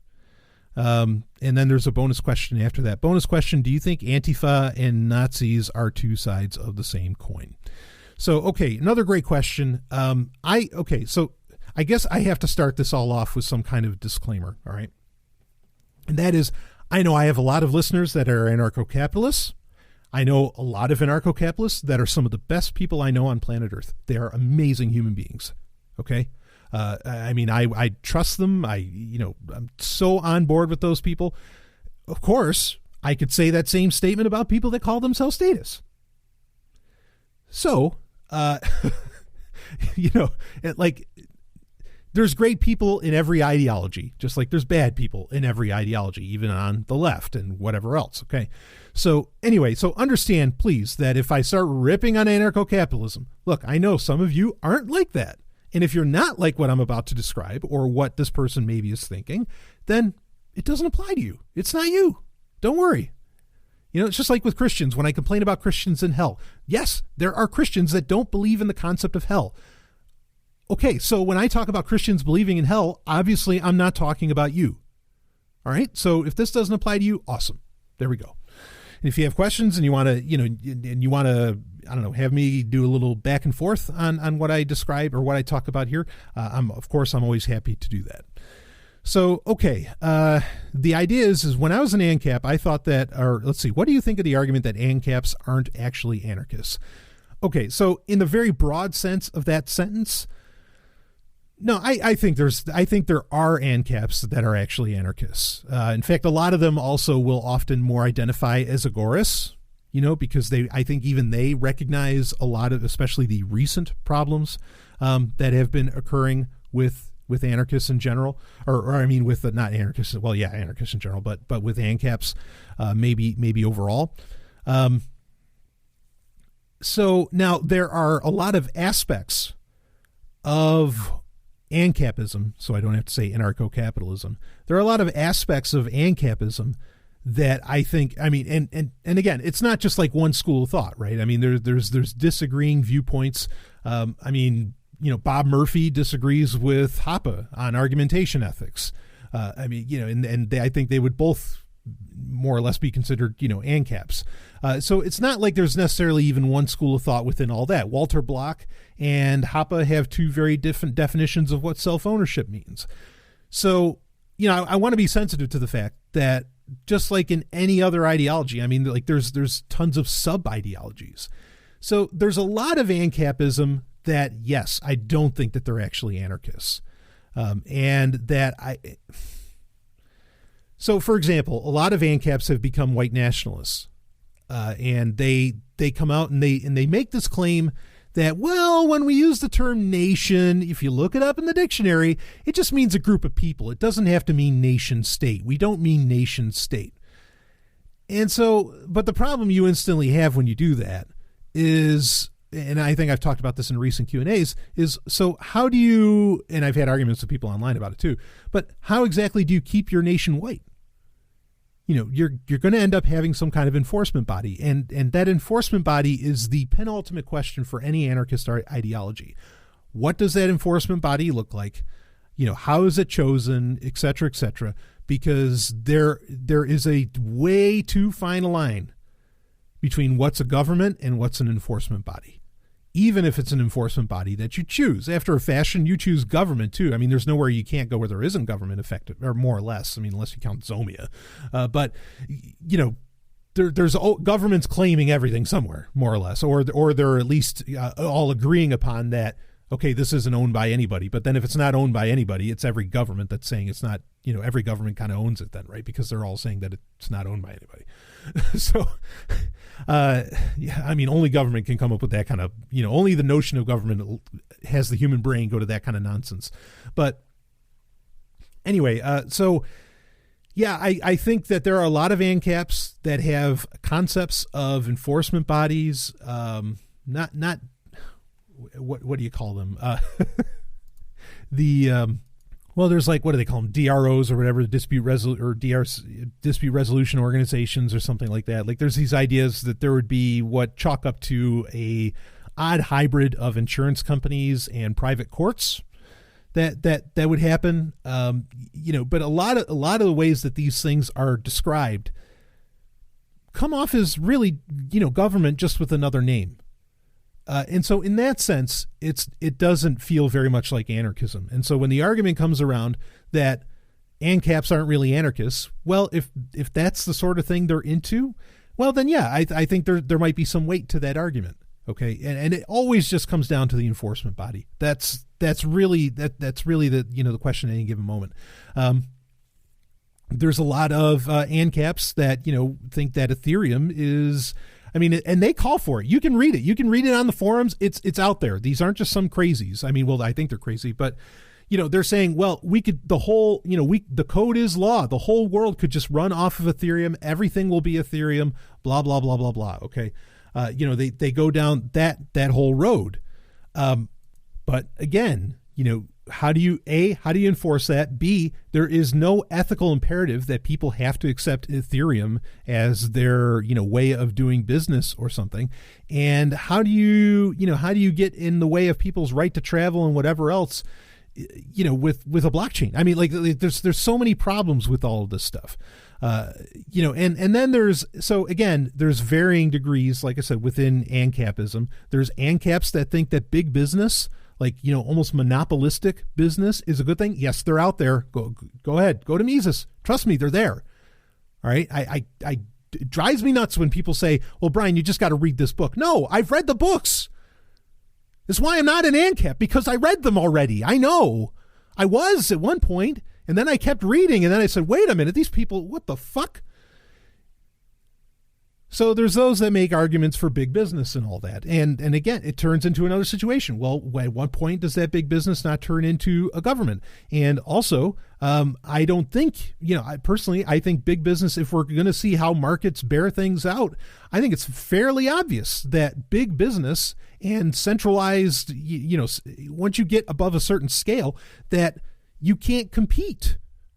And then there's a bonus question after that. Bonus question, do you think Antifa and Nazis are two sides of the same coin? So, okay, another great question. So I guess I have to start this all off with some kind of disclaimer, all right? And that is, I know I have a lot of listeners that are anarcho-capitalists. I know a lot of anarcho-capitalists that are some of the best people I know on planet Earth. They are amazing human beings, okay? I trust them. I'm so on board with those people. Of course, I could say that same statement about people that call themselves statists. So, there's great people in every ideology, just like there's bad people in every ideology, even on the left and whatever else. Okay. So anyway, understand, please, that if I start ripping on anarcho-capitalism, look, I know some of you aren't like that. And if you're not like what I'm about to describe or what this person maybe is thinking, then it doesn't apply to you. It's not you. Don't worry. It's just like with Christians. When I complain about Christians in hell, yes, there are Christians that don't believe in the concept of hell. Okay, so when I talk about Christians believing in hell, obviously I'm not talking about you. All right, so if this doesn't apply to you, awesome. There we go. And if you have questions and you want to, have me do a little back and forth on what I describe or what I talk about here, I'm always happy to do that. So, okay, the idea is when I was in ANCAP, I thought that, what do you think of the argument that ANCAPs aren't actually anarchists? Okay, so in the very broad sense of that sentence, no, I think there are ANCAPs that are actually anarchists. In fact, a lot of them also will often more identify as agorists, because I think even they recognize a lot of, especially the recent problems that have been occurring with anarchists in general, not anarchists. Well, yeah, anarchists in general, but with ANCAPs, maybe overall. So now there are a lot of aspects of AnCapism, so I don't have to say anarcho-capitalism. There are a lot of aspects of AnCapism that I think, and again, it's not just like one school of thought, right? There's disagreeing viewpoints. Bob Murphy disagrees with Hoppe on argumentation ethics. And I think they would both more or less be considered, ANCAPs. So it's not like there's necessarily even one school of thought within all that. Walter Block and Hoppe have two very different definitions of what self-ownership means. So, I want to be sensitive to the fact that just like in any other ideology, there's tons of sub-ideologies. So there's a lot of AnCapism that, yes, I don't think that they're actually anarchists. So, for example, a lot of ANCAPs have become white nationalists, and they come out and they make this claim that, well, when we use the term nation, if you look it up in the dictionary, it just means a group of people. It doesn't have to mean nation state. We don't mean nation state. And so, but the problem you instantly have when you do that is, and I think I've talked about this in recent Q&As, is so how do you, and I've had arguments with people online about it too, but how exactly do you keep your nation white? You're going to end up having some kind of enforcement body, and that enforcement body is the penultimate question for any anarchist ideology. What does that enforcement body look like? How is it chosen, et cetera, because there is a way too fine a line between what's a government and what's an enforcement body. Even if it's an enforcement body that you choose. After a fashion, you choose government too. There's nowhere you can't go where there isn't government effective, or more or less. Unless you count Zomia. But there's governments claiming everything somewhere, more or less, or they're at least all agreeing upon that. Okay, this isn't owned by anybody. But then if it's not owned by anybody, it's every government that's saying it's not. Every government kind of owns it then, right? Because they're all saying that it's not owned by anybody. So, only government can come up with that kind of, only the notion of government has the human brain go to that kind of nonsense. But anyway, so Yeah, I think that there are a lot of ANCAPs that have concepts of enforcement bodies, not what do you call them? Well, there's like, what do they call them? DROs or whatever, dispute resolution organizations or something like that. Like there's these ideas that there would be what chalk up to a odd hybrid of insurance companies and private courts that would happen. But a lot of the ways that these things are described come off as really, government just with another name. And so in that sense, it doesn't feel very much like anarchism. And so when the argument comes around that ANCAPs aren't really anarchists, well, if that's the sort of thing they're into, well, then yeah, I think there might be some weight to that argument. Okay, and it always just comes down to the enforcement body. That's really the the question at any given moment. There's a lot of ANCAPs that think that Ethereum is. I mean, and they call for it. You can read it. You can read it on the forums. It's out there. These aren't just some crazies. I mean, well, I think they're crazy, but they're saying, well, the code is law. The whole world could just run off of Ethereum. Everything will be Ethereum. Blah blah blah blah blah. Okay, they go down that whole road. But again, how do you enforce that? B, there is no ethical imperative that people have to accept Ethereum as their, way of doing business or something. And how do you get in the way of people's right to travel and whatever else, with a blockchain? I mean, like there's so many problems with all of this stuff. And then there's varying degrees, like I said, within AnCapism. There's ANCAPs that think that big business, like, almost monopolistic business is a good thing. Yes, they're out there. Go ahead. Go to Mises. Trust me, they're there. All right. It drives me nuts when people say, well, Brian, you just got to read this book. No, I've read the books. That's why I'm not an ANCAP, because I read them already. I know. I was at one point, and then I kept reading, and then I said, wait a minute, these people, what the fuck? So there's those that make arguments for big business and all that. And again, it turns into another situation. Well, at what point does that big business not turn into a government? And also, I don't think, I think big business, if we're going to see how markets bear things out, I think it's fairly obvious that big business and centralized, once you get above a certain scale, that you can't compete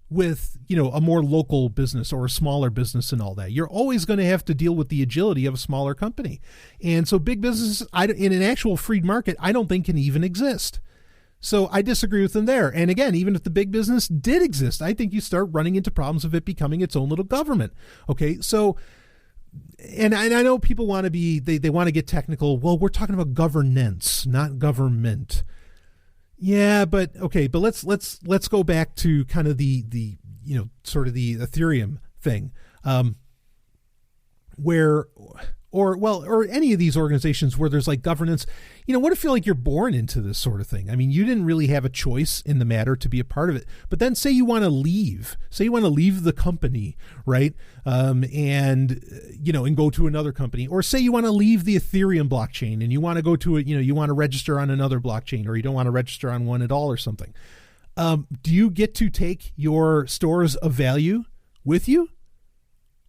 with, a more local business or a smaller business and all that. You're always going to have to deal with the agility of a smaller company. And so big business in an actual freed market, I don't think can even exist. So I disagree with them there. And again, even if the big business did exist, I think you start running into problems of it becoming its own little government. Okay. So, and I know people want to be, they want to get technical. Well, we're talking about governance, not government. Yeah, but okay, but let's go back to kind of the sort of the Ethereum thing, or any of these organizations where there's like governance. What if you feel like you're born into this sort of thing? I mean, you didn't really have a choice in the matter to be a part of it. But then say you want to leave the company, right? And go to another company, or say you want to leave the Ethereum blockchain and you want to go to it, you want to register on another blockchain, or you don't want to register on one at all or something. Do you get to take your stores of value with you?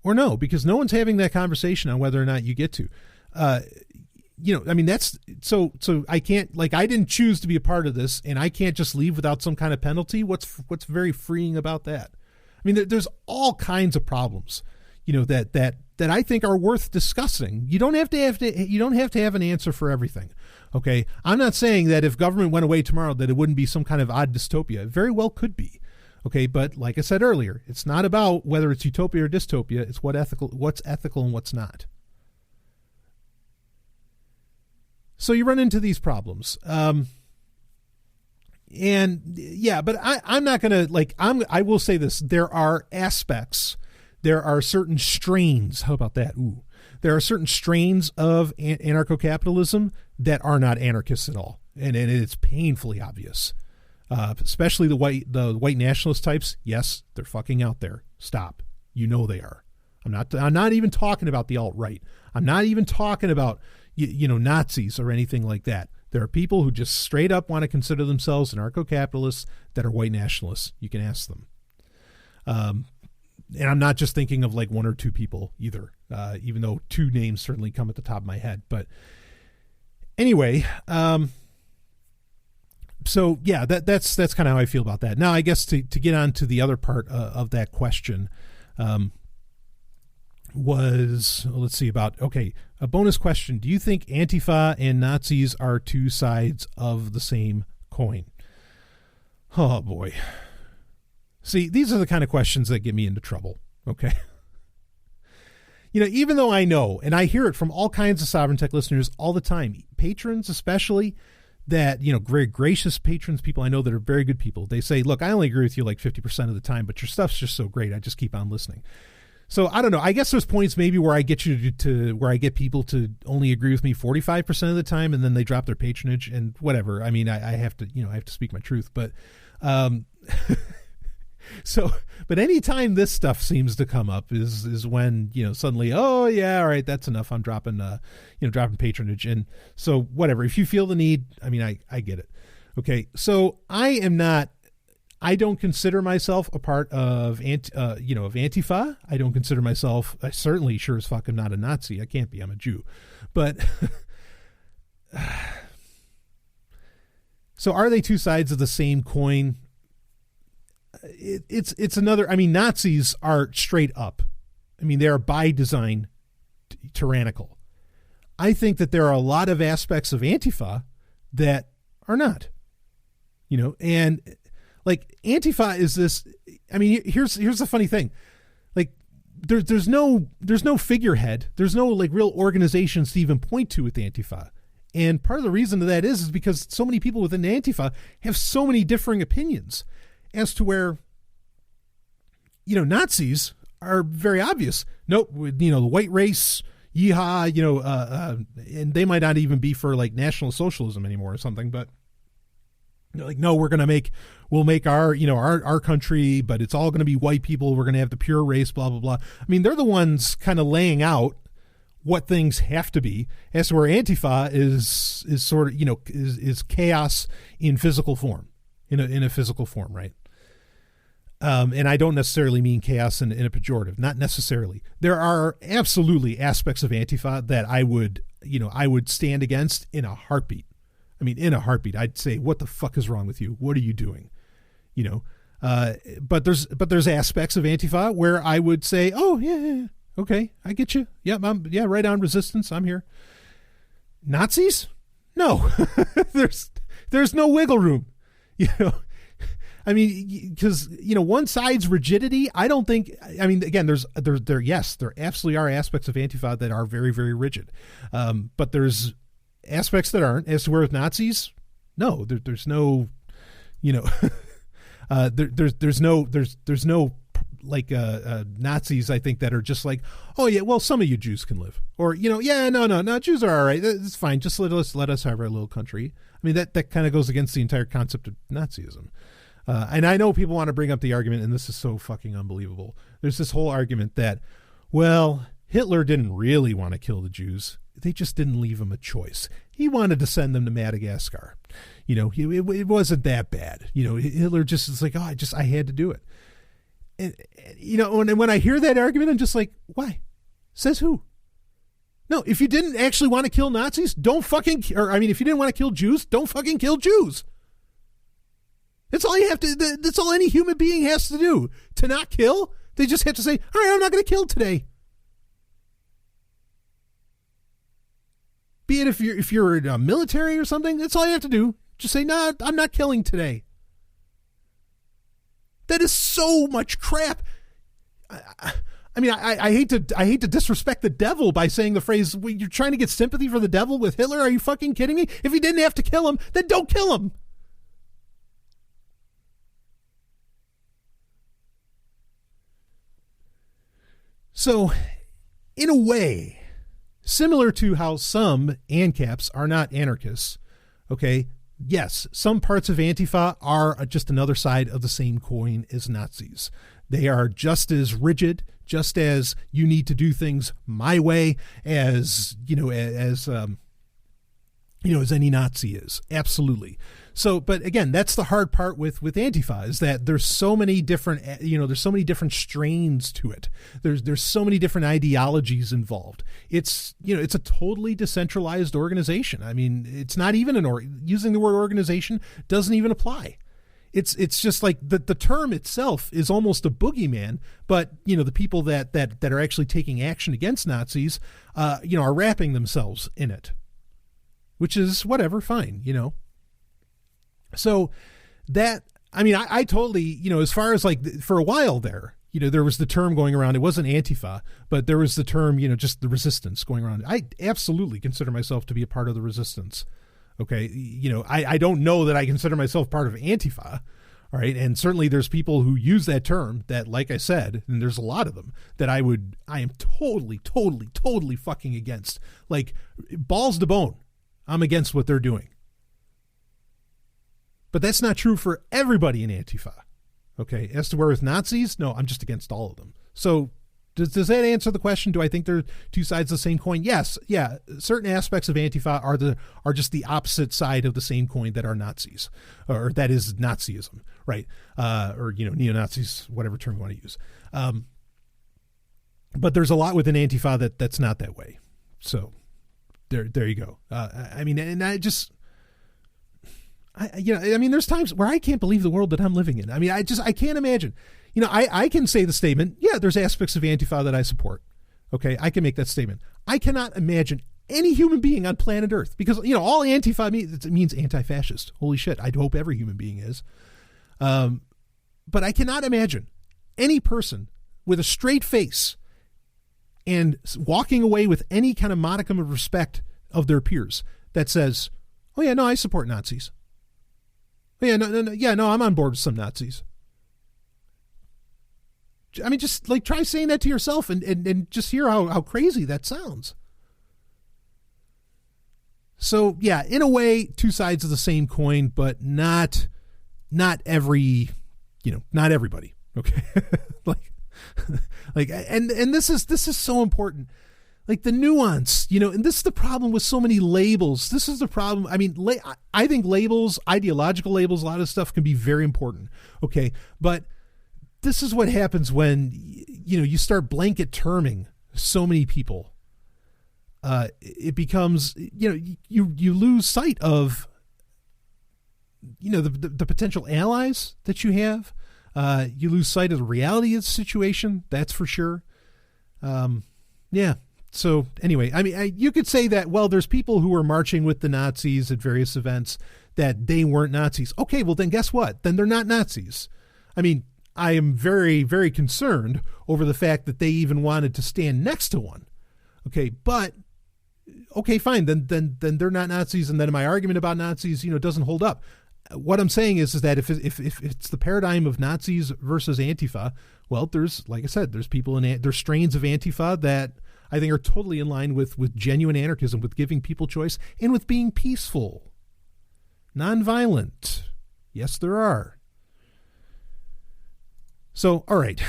Or no, because no one's having that conversation on whether or not you get to. That's so I can't, I didn't choose to be a part of this, and I can't just leave without some kind of penalty. What's very freeing about that? I mean, there's all kinds of problems, that I think are worth discussing. You don't have to have an answer for everything. Okay. I'm not saying that if government went away tomorrow that it wouldn't be some kind of odd dystopia. It very well could be. Okay, but like I said earlier, it's not about whether it's utopia or dystopia. It's what's ethical and what's not. So you run into these problems. And yeah, but I'm not going to I will say this. There are aspects, there are certain strains. How about that? There are certain strains of anarcho-capitalism that are not anarchists at all. And it's painfully obvious. Especially the white nationalist types. Yes, they're fucking out there. Stop. They are. I'm not even talking about the alt-right. I'm not even talking about, Nazis or anything like that. There are people who just straight up want to consider themselves anarcho-capitalists that are white nationalists. You can ask them. And I'm not just thinking of like one or two people either, even though two names certainly come at the top of my head. But anyway, so yeah, that's kind of how I feel about that. Now, I guess to get on to the other part of that question, was, let's see, about, okay, a bonus question. Do you think Antifa and Nazis are two sides of the same coin? Oh boy. See, these are the kind of questions that get me into trouble. Okay. Even though I know, and I hear it from all kinds of Sovereign Tech listeners all the time, patrons especially, that, very gracious patrons, people I know that are very good people. They say, look, I only agree with you like 50% of the time, but your stuff's just so great. I just keep on listening. So I don't know. I guess there's points maybe where I get you to where I get people to only agree with me 45% of the time, and then they drop their patronage and whatever. I mean, I have to, I have to speak my truth, but, but anytime this stuff seems to come up is when, suddenly, oh yeah, all right, that's enough. I'm dropping, dropping patronage. And so whatever, if you feel the need, I mean, I get it. Okay. So I don't consider myself a part of, of Antifa. I don't consider myself, I certainly sure as fuck am not a Nazi. I can't be, I'm a Jew. But so are they two sides of the same coin? It's another, I mean, Nazis are straight up. I mean, they are by design tyrannical. I think that there are a lot of aspects of Antifa that are not, and like Antifa is this, I mean, here's the funny thing. Like there's no figurehead. There's no like real organizations to even point to with Antifa. And part of the reason of that is because so many people within Antifa have so many differing opinions as to where, Nazis are very obvious. Nope. The white race, yeehaw, and they might not even be for like National Socialism anymore or something, but like, no, we'll make our, our country, but it's all going to be white people. We're going to have the pure race, blah, blah, blah. I mean, they're the ones kind of laying out what things have to be, as to where Antifa is sort of, is chaos in physical form, in a physical form. Right. And I don't necessarily mean chaos in a pejorative, not necessarily. There are absolutely aspects of Antifa that I would stand against in a heartbeat. I mean, in a heartbeat, I'd say, what the fuck is wrong with you? What are you doing? But there's aspects of Antifa where I would say, oh yeah, okay, I get you. Yeah, right on, resistance. I'm here. Nazis? No, there's no wiggle room. I mean, because one side's rigidity. I don't think. I mean, again, there absolutely are aspects of Antifa that are very, very rigid, but there's aspects that aren't. As to where with Nazis, no, there's no, there's no like Nazis, I think, that are just like, oh yeah, well, some of you Jews can live, or yeah, no, Jews are all right, it's fine, just let us have our little country. I mean, that kind of goes against the entire concept of Nazism. And I know people want to bring up the argument, and this is so fucking unbelievable. There's this whole argument that, well, Hitler didn't really want to kill the Jews. They just didn't leave him a choice. He wanted to send them to Madagascar. It wasn't that bad. Hitler just is like, oh, I had to do it. And when I hear that argument, I'm just like, why? Says who? No, if you didn't actually want to kill Nazis, if you didn't want to kill Jews, don't fucking kill Jews. That's all you have to, that's all any human being has to do. To not kill, they just have to say, all right, I'm not going to kill today. Be it if you're in a military or something, that's all you have to do. Just say, no, I'm not killing today. That is so much crap. I mean, I hate to disrespect the devil by saying the phrase, well, you're trying to get sympathy for the devil with Hitler? Are you fucking kidding me? If he didn't have to kill him, then don't kill him. So, in a way, similar to how some ANCAPs are not anarchists, okay, yes, some parts of Antifa are just another side of the same coin as Nazis. They are just as rigid, just as you need to do things my way as any Nazi is. Absolutely. So, but again, that's the hard part with Antifa, is that there's so many different, there's so many different strains to it. There's so many different ideologies involved. It's, it's a totally decentralized organization. I mean, it's not even using the word organization doesn't even apply. It's just like the term itself is almost a boogeyman, but the people that are actually taking action against Nazis, are wrapping themselves in it, which is whatever, fine, So that, I mean, I totally, as far as like for a while there, there was the term going around. It wasn't Antifa, but there was the term, just the resistance going around. I absolutely consider myself to be a part of the resistance. Okay. I don't know that I consider myself part of Antifa. All right. And certainly there's people who use that term that, like I said, and there's a lot of them that I am totally fucking against. Like, balls to bone, I'm against what they're doing. But that's not true for everybody in Antifa. Okay. As to where with Nazis, no, I'm just against all of them. So does that answer the question? Do I think they're two sides of the same coin? Yes. Yeah. Certain aspects of Antifa are just the opposite side of the same coin that are Nazis, or that is Nazism, right? Or, neo-Nazis, whatever term you want to use. But there's a lot within Antifa that's not that way. So there you go. I mean, and I just, there's times where I can't believe the world that I'm living in. I mean, I can't imagine. I can say the statement, yeah, there's aspects of Antifa that I support. Okay, I can make that statement. I cannot imagine any human being on planet Earth, because, all Antifa means anti-fascist. Holy shit, I hope every human being is. But I cannot imagine any person with a straight face and walking away with any kind of modicum of respect of their peers that says, oh yeah, no, I support Nazis. Oh yeah, no, I'm on board with some Nazis. I mean, just like try saying that to yourself and just hear how crazy that sounds. So yeah, in a way, two sides of the same coin, but not everybody. Okay. and this is so important. Like the nuance, and this is the problem with so many labels. This is the problem. I mean, I think labels, ideological labels, a lot of stuff can be very important. Okay. But this is what happens when, you start blanket terming so many people. It becomes, you lose sight of, the potential allies that you have. You lose sight of the reality of the situation. That's for sure. Yeah. So anyway, I mean, you could say that, well, there's people who were marching with the Nazis at various events that they weren't Nazis. Okay, well then guess what? Then they're not Nazis. I mean, I am very, very concerned over the fact that they even wanted to stand next to one. Okay, but okay, fine. Then they're not Nazis, and then my argument about Nazis, doesn't hold up. What I'm saying is that if it's the paradigm of Nazis versus Antifa, well, there's, like I said, there's there's strains of Antifa that I think are totally in line with genuine anarchism, with giving people choice, and with being peaceful, nonviolent. Yes, there are. So, all right.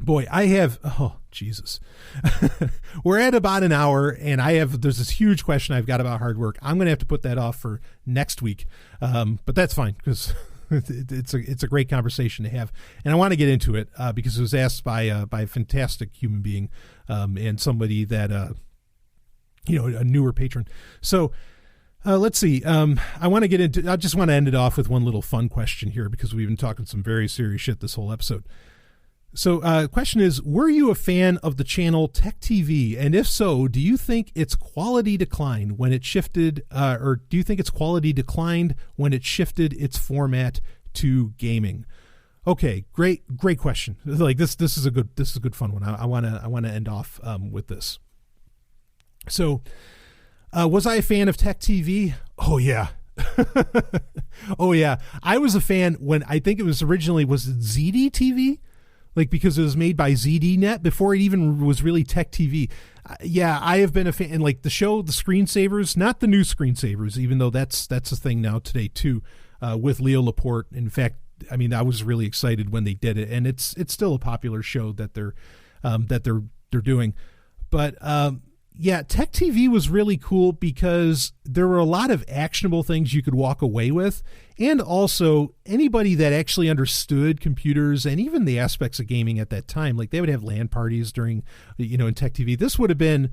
Boy, Jesus. We're at about an hour, and there's this huge question I've got about hard work. I'm going to have to put that off for next week. But that's fine, because it's a great conversation to have. And I want to get into it because it was asked by a fantastic human being and somebody that, a newer patron. So, let's see. I just want to end it off with one little fun question here, because we've been talking some very serious shit this whole episode. So question is, were you a fan of the channel Tech TV? And if so, do you think its quality declined when it shifted, or do you think its quality declined when it shifted its format to gaming? Okay, great question. Like this is a good fun one. I want to end off with this. So, was I a fan of Tech TV? Oh yeah. Oh yeah. I was a fan when I think it was originally, was it ZD TV? Like, because it was made by ZDNet before it even was really Tech TV. Yeah, I have been a fan. And like the show, the Screensavers, not the new Screensavers, even though that's a thing now today too, with Leo Laporte. In fact, I mean, I was really excited when they did it, and it's still a popular show that they're doing. But yeah, Tech TV was really cool because there were a lot of actionable things you could walk away with. And also anybody that actually understood computers and even the aspects of gaming at that time, like they would have LAN parties during, in Tech TV. This would have been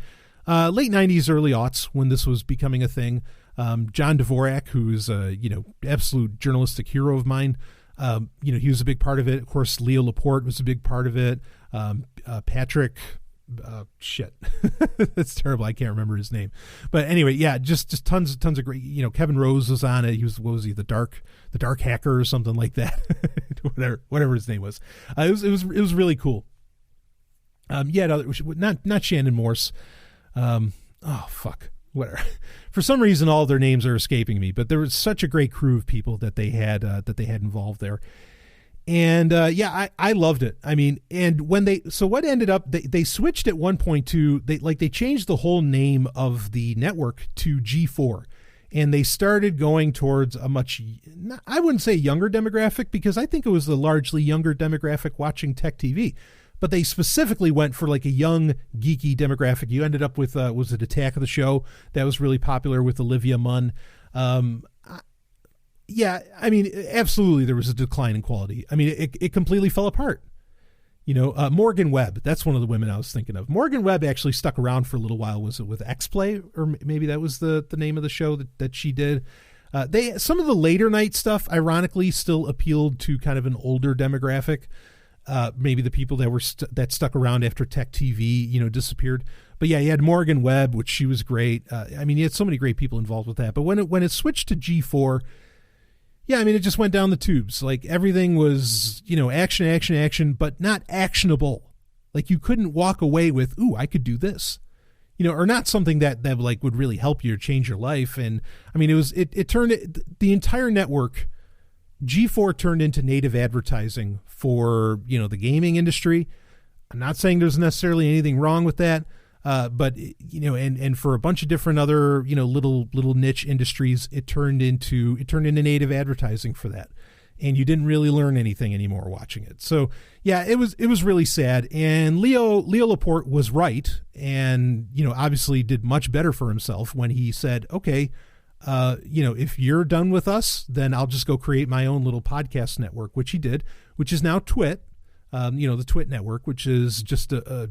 late 90s, early aughts when this was becoming a thing. John Dvorak, who's a, absolute journalistic hero of mine, he was a big part of it. Of course, Leo Laporte was a big part of it. Patrick... that's terrible. I can't remember his name, but anyway, yeah, just tons of great. Kevin Rose was on it. He was, what was he, the dark hacker or something like that? whatever his name was. It was really cool. Not Shannon Morse. Whatever. For some reason, all their names are escaping me, but there was such a great crew of people that they had involved there. And I loved it. I mean, and what ended up, they switched at one point to, they changed the whole name of the network to G4, and they started going towards a much, I wouldn't say younger demographic, because I think it was a largely younger demographic watching Tech TV, but they specifically went for like a young geeky demographic. You ended up with, was it Attack of the Show? That was really popular with Olivia Munn. Yeah, I mean, absolutely, there was a decline in quality. I mean, it completely fell apart. Morgan Webb, that's one of the women I was thinking of. Morgan Webb actually stuck around for a little while. Was it with X-Play? Or maybe that was the name of the show that she did. Some of the later night stuff, ironically, still appealed to kind of an older demographic. Maybe the people that stuck around after Tech TV, disappeared. But yeah, you had Morgan Webb, which she was great. I mean, you had so many great people involved with that. But when it switched to G4... yeah, I mean, it just went down the tubes. Like, everything was, action, but not actionable. Like, you couldn't walk away with, ooh, I could do this. Or not something that would really help you or change your life. And, I mean, it turned, the entire network, G4 turned into native advertising for, the gaming industry. I'm not saying there's necessarily anything wrong with that. But and for a bunch of different other, little niche industries, it turned into native advertising for that. And you didn't really learn anything anymore watching it. So yeah, it was really sad. And Leo Laporte was right. And, obviously did much better for himself when he said, okay, if you're done with us, then I'll just go create my own little podcast network, which he did, which is now Twit, the Twit network, which is just a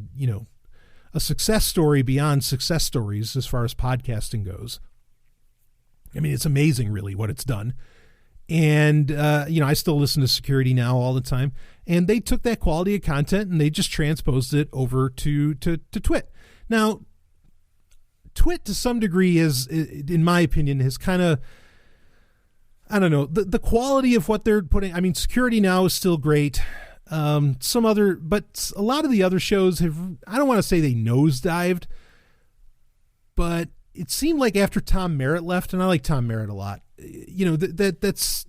success story beyond success stories as far as podcasting goes. I mean, it's amazing, really, what it's done. And, I still listen to Security Now all the time. And they took that quality of content and they just transposed it over to Twit. Now, Twit, to some degree, is, in my opinion, has kind of, I don't know, the quality of what they're putting. I mean, Security Now is still great. But a lot of the other shows have, I don't want to say they nosedived, but it seemed like after Tom Merritt left, and I like Tom Merritt a lot, that's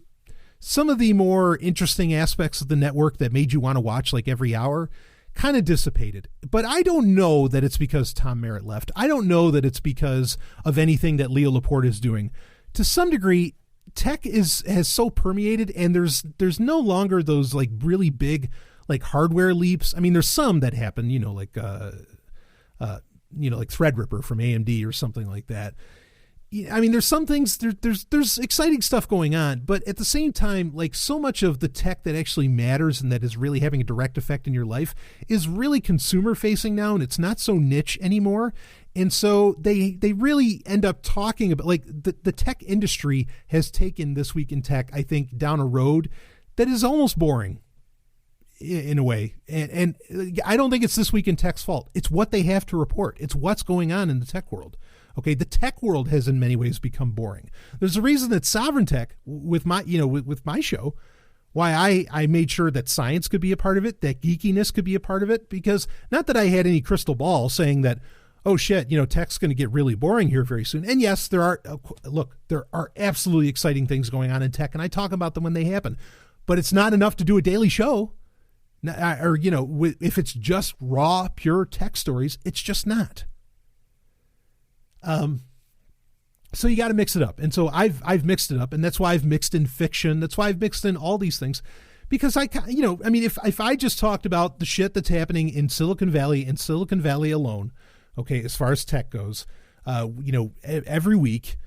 some of the more interesting aspects of the network that made you want to watch like every hour kind of dissipated. But I don't know that it's because Tom Merritt left. I don't know that it's because of anything that Leo Laporte is doing. To some degree, tech has so permeated, and there's no longer those like really big like hardware leaps. I mean, there's some that happen, like Threadripper from AMD or something like that. I mean, there's some things, there's exciting stuff going on, but at the same time, like so much of the tech that actually matters and that is really having a direct effect in your life is really consumer facing now, and it's not so niche anymore. And so they really end up talking about, like, the tech industry has taken This Week in Tech, I think, down a road that is almost boring in a way. And I don't think it's This Week in Tech's fault. It's what they have to report. It's what's going on in the tech world. Okay, the tech world has in many ways become boring. There's a reason that Sovereign Tech, with my show, why I made sure that science could be a part of it, that geekiness could be a part of it, because not that I had any crystal ball saying that, oh shit, tech's going to get really boring here very soon. And yes, there are absolutely exciting things going on in tech, and I talk about them when they happen, but it's not enough to do a daily show. Or, if it's just raw, pure tech stories, it's just not. So you got to mix it up. And so I've mixed it up, and that's why I've mixed in fiction. That's why I've mixed in all these things, because if I just talked about the shit that's happening in Silicon Valley and Silicon Valley alone, okay, as far as tech goes, every week,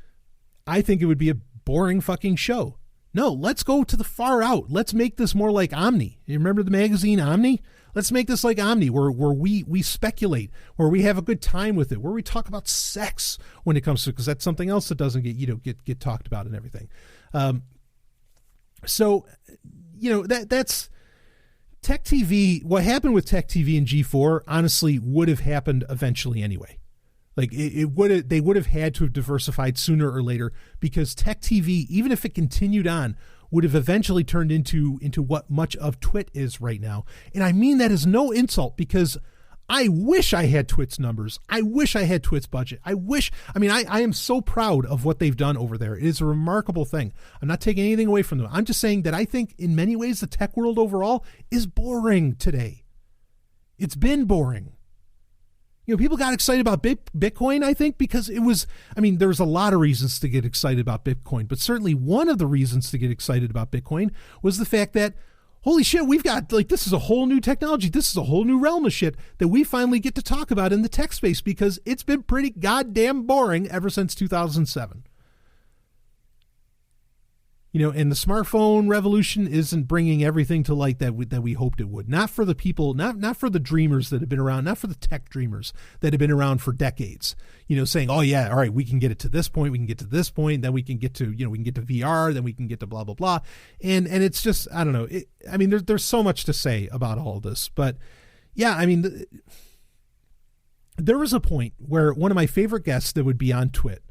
I think it would be a boring fucking show. No, let's go to the far out. Let's make this more like Omni. You remember the magazine Omni? Let's make this like Omni, where we speculate, where we have a good time with it, where we talk about sex when it comes to, because that's something else that doesn't get talked about and everything. That's Tech TV. What happened with Tech TV and G4 honestly would have happened eventually anyway. Like they would have had to have diversified sooner or later, because Tech TV, even if it continued on, would have eventually turned into what much of Twit is right now. And I mean that as no insult, because I wish I had Twit's numbers. I wish I had Twit's budget. I am so proud of what they've done over there. It is a remarkable thing. I'm not taking anything away from them. I'm just saying that I think in many ways the tech world overall is boring today. It's been boring. People got excited about Bitcoin, I think, because there was a lot of reasons to get excited about Bitcoin, but certainly one of the reasons to get excited about Bitcoin was the fact that, holy shit, we've got, this is a whole new technology. This is a whole new realm of shit that we finally get to talk about in the tech space, because it's been pretty goddamn boring ever since 2007. And the smartphone revolution isn't bringing everything to light that we hoped it would. Not for the people, not for the dreamers that have been around, not for the tech dreamers that have been around for decades. Saying, oh yeah, all right, we can get it to this point, we can get to this point, then we can get to, we can get to VR, then we can get to blah blah blah, and it's just, I don't know. There's so much to say about all of this, but yeah, there was a point where one of my favorite guests that would be on Twit.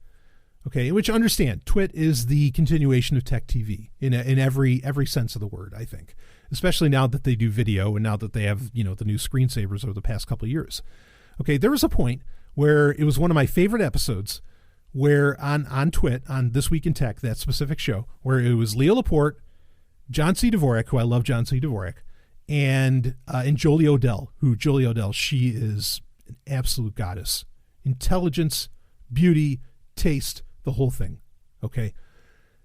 Okay, which understand, Twit is the continuation of Tech TV in every sense of the word, I think, especially now that they do video and now that they have, the new screensavers over the past couple of years. Okay, there was a point where it was one of my favorite episodes where on Twit, on This Week in Tech, that specific show, where it was Leo Laporte, John C. Dvorak, who I love John C. Dvorak, and Jolie Odell, she is an absolute goddess. Intelligence, beauty, taste, the whole thing. Okay.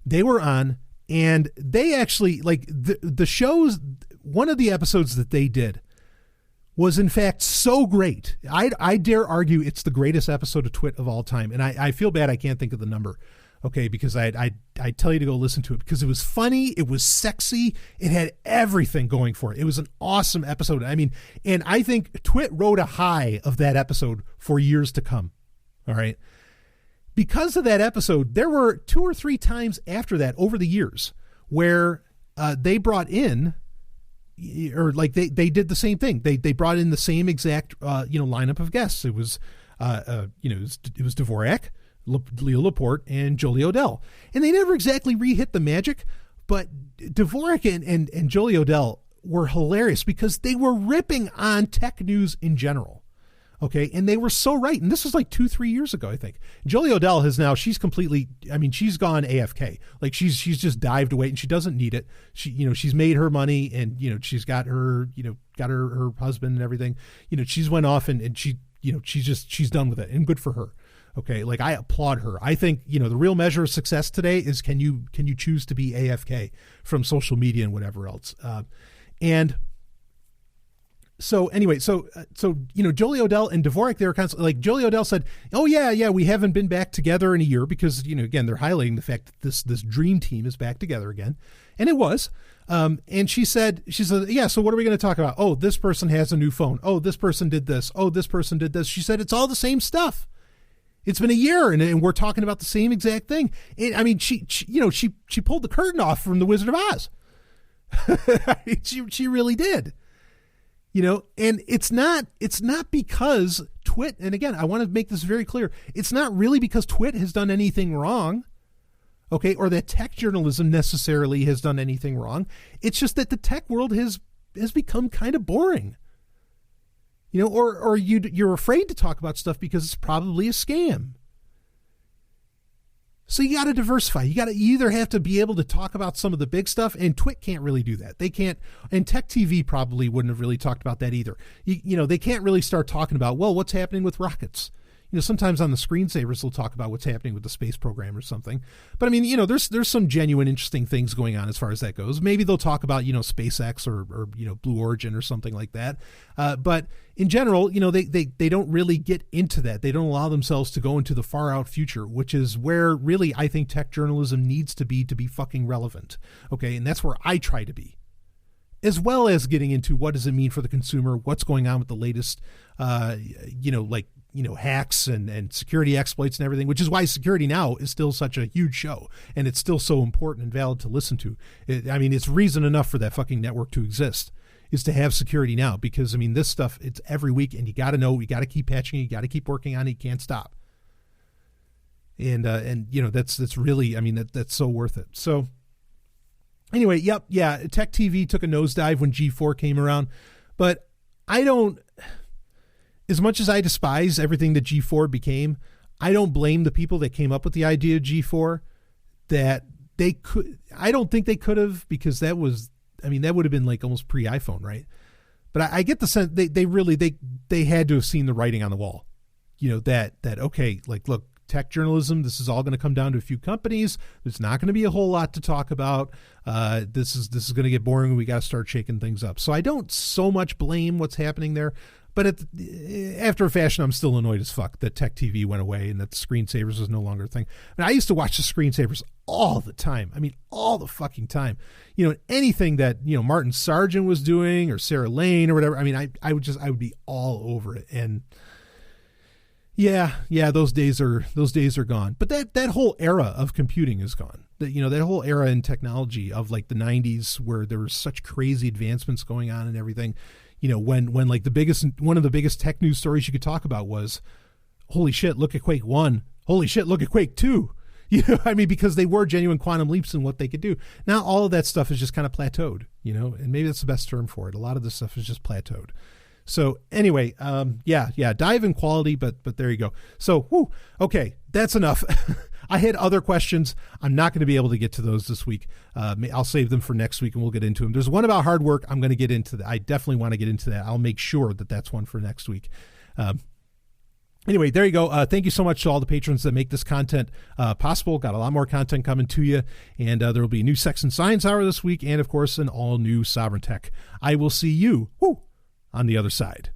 They were on, and they actually, the shows, one of the episodes that they did was in fact so great. I dare argue it's the greatest episode of Twit of all time. And I feel bad I can't think of the number. Okay, because I tell you to go listen to it, because it was funny, it was sexy, it had everything going for it. It was an awesome episode. And I think Twit rode a high of that episode for years to come. All right. Because of that episode, there were 2 or 3 times after that over the years where they brought in, or they did the same thing. They brought in the same exact lineup of guests. It was it was Dvorak, Leo Laporte, and Jolie Odell, and they never exactly re-hit the magic. But Dvorak and Jolie Odell were hilarious because they were ripping on tech news in general. Okay. And they were so right. And this was 2-3 years ago, I think. Jolie Odell has now, she's completely, she's gone AFK. She's just dived away, and she doesn't need it. She's made her money, and, she's got her, got her husband and everything. She's went off and she's done with it, and good for her. Okay. I applaud her. I think, the real measure of success today is can you choose to be AFK from social media and whatever else. So anyway, so Jolie Odell and Dvorak, they were constantly Jolie Odell said, "Oh yeah, we haven't been back together in a year," because again they're highlighting the fact that this dream team is back together again, and it was. And she said, "Yeah, so what are we going to talk about? Oh, this person has a new phone. Oh, this person did this. Oh, this person did this." She said, "It's all the same stuff. It's been a year, and we're talking about the same exact thing." And she pulled the curtain off from The Wizard of Oz. she really did. And it's not because Twit, and again, I want to make this very clear, it's not really because Twit has done anything wrong, okay, or that tech journalism necessarily has done anything wrong. It's just that the tech world has become kind of boring, or you're afraid to talk about stuff because it's probably a scam. So you got to diversify. You either have to be able to talk about some of the big stuff, and Twit can't really do that. They can't, and Tech TV probably wouldn't have really talked about that either. They can't really start talking about, well, what's happening with rockets? sometimes on the screensavers they'll talk about what's happening with the space program or something. But I mean, there's some genuine interesting things going on as far as that goes. Maybe they'll talk about, SpaceX or Blue Origin or something like that. But in general, they don't really get into that. They don't allow themselves to go into the far out future, which is where really I think tech journalism needs to be fucking relevant. Okay. And that's where I try to be, as well as getting into what does it mean for the consumer, what's going on with the latest, hacks and security exploits and everything, which is why Security Now is still such a huge show. And it's still so important and valid to listen to. It's reason enough for that fucking network to exist, is to have Security Now, because this stuff, it's every week, and you got to know, you got to keep patching it, you got to keep working on it, you can't stop. And that's really, that's so worth it. So anyway, Tech TV took a nosedive when G4 came around, but as much as I despise everything that G4 became, I don't blame the people that came up with the idea of G4. I don't think they could have, because that would have been like almost pre-iPhone, right? But I get the sense they had to have seen the writing on the wall, that okay, like, look, tech journalism, this is all going to come down to a few companies. There's not going to be a whole lot to talk about. This is going to get boring. We got to start shaking things up. So I don't so much blame what's happening there. But after a fashion, I'm still annoyed as fuck that Tech TV went away and that the screensavers was no longer a thing. I used to watch the screensavers all the time. All the fucking time. Anything that, Martin Sargent was doing or Sarah Lane or whatever. I would be all over it. And yeah, those days are gone. But that whole era of computing is gone. That whole era in technology of like the 90s, where there were such crazy advancements going on and everything. When like one of the biggest tech news stories you could talk about was, holy shit, look at Quake 1. Holy shit, look at Quake 2. Because they were genuine quantum leaps in what they could do. Now all of that stuff is just kind of plateaued, and maybe that's the best term for it. A lot of this stuff is just plateaued. So anyway, dive in quality, but there you go. So, okay, that's enough. I had other questions. I'm not going to be able to get to those this week. I'll save them for next week and we'll get into them. There's one about hard work. I'm going to get into that. I definitely want to get into that. I'll make sure that that's one for next week. Anyway, there you go. Thank you so much to all the patrons that make this content possible. Got a lot more content coming to you. And there will be a new Sex and Science Hour this week. And, of course, an all-new Sovereign Tech. I will see you on the other side.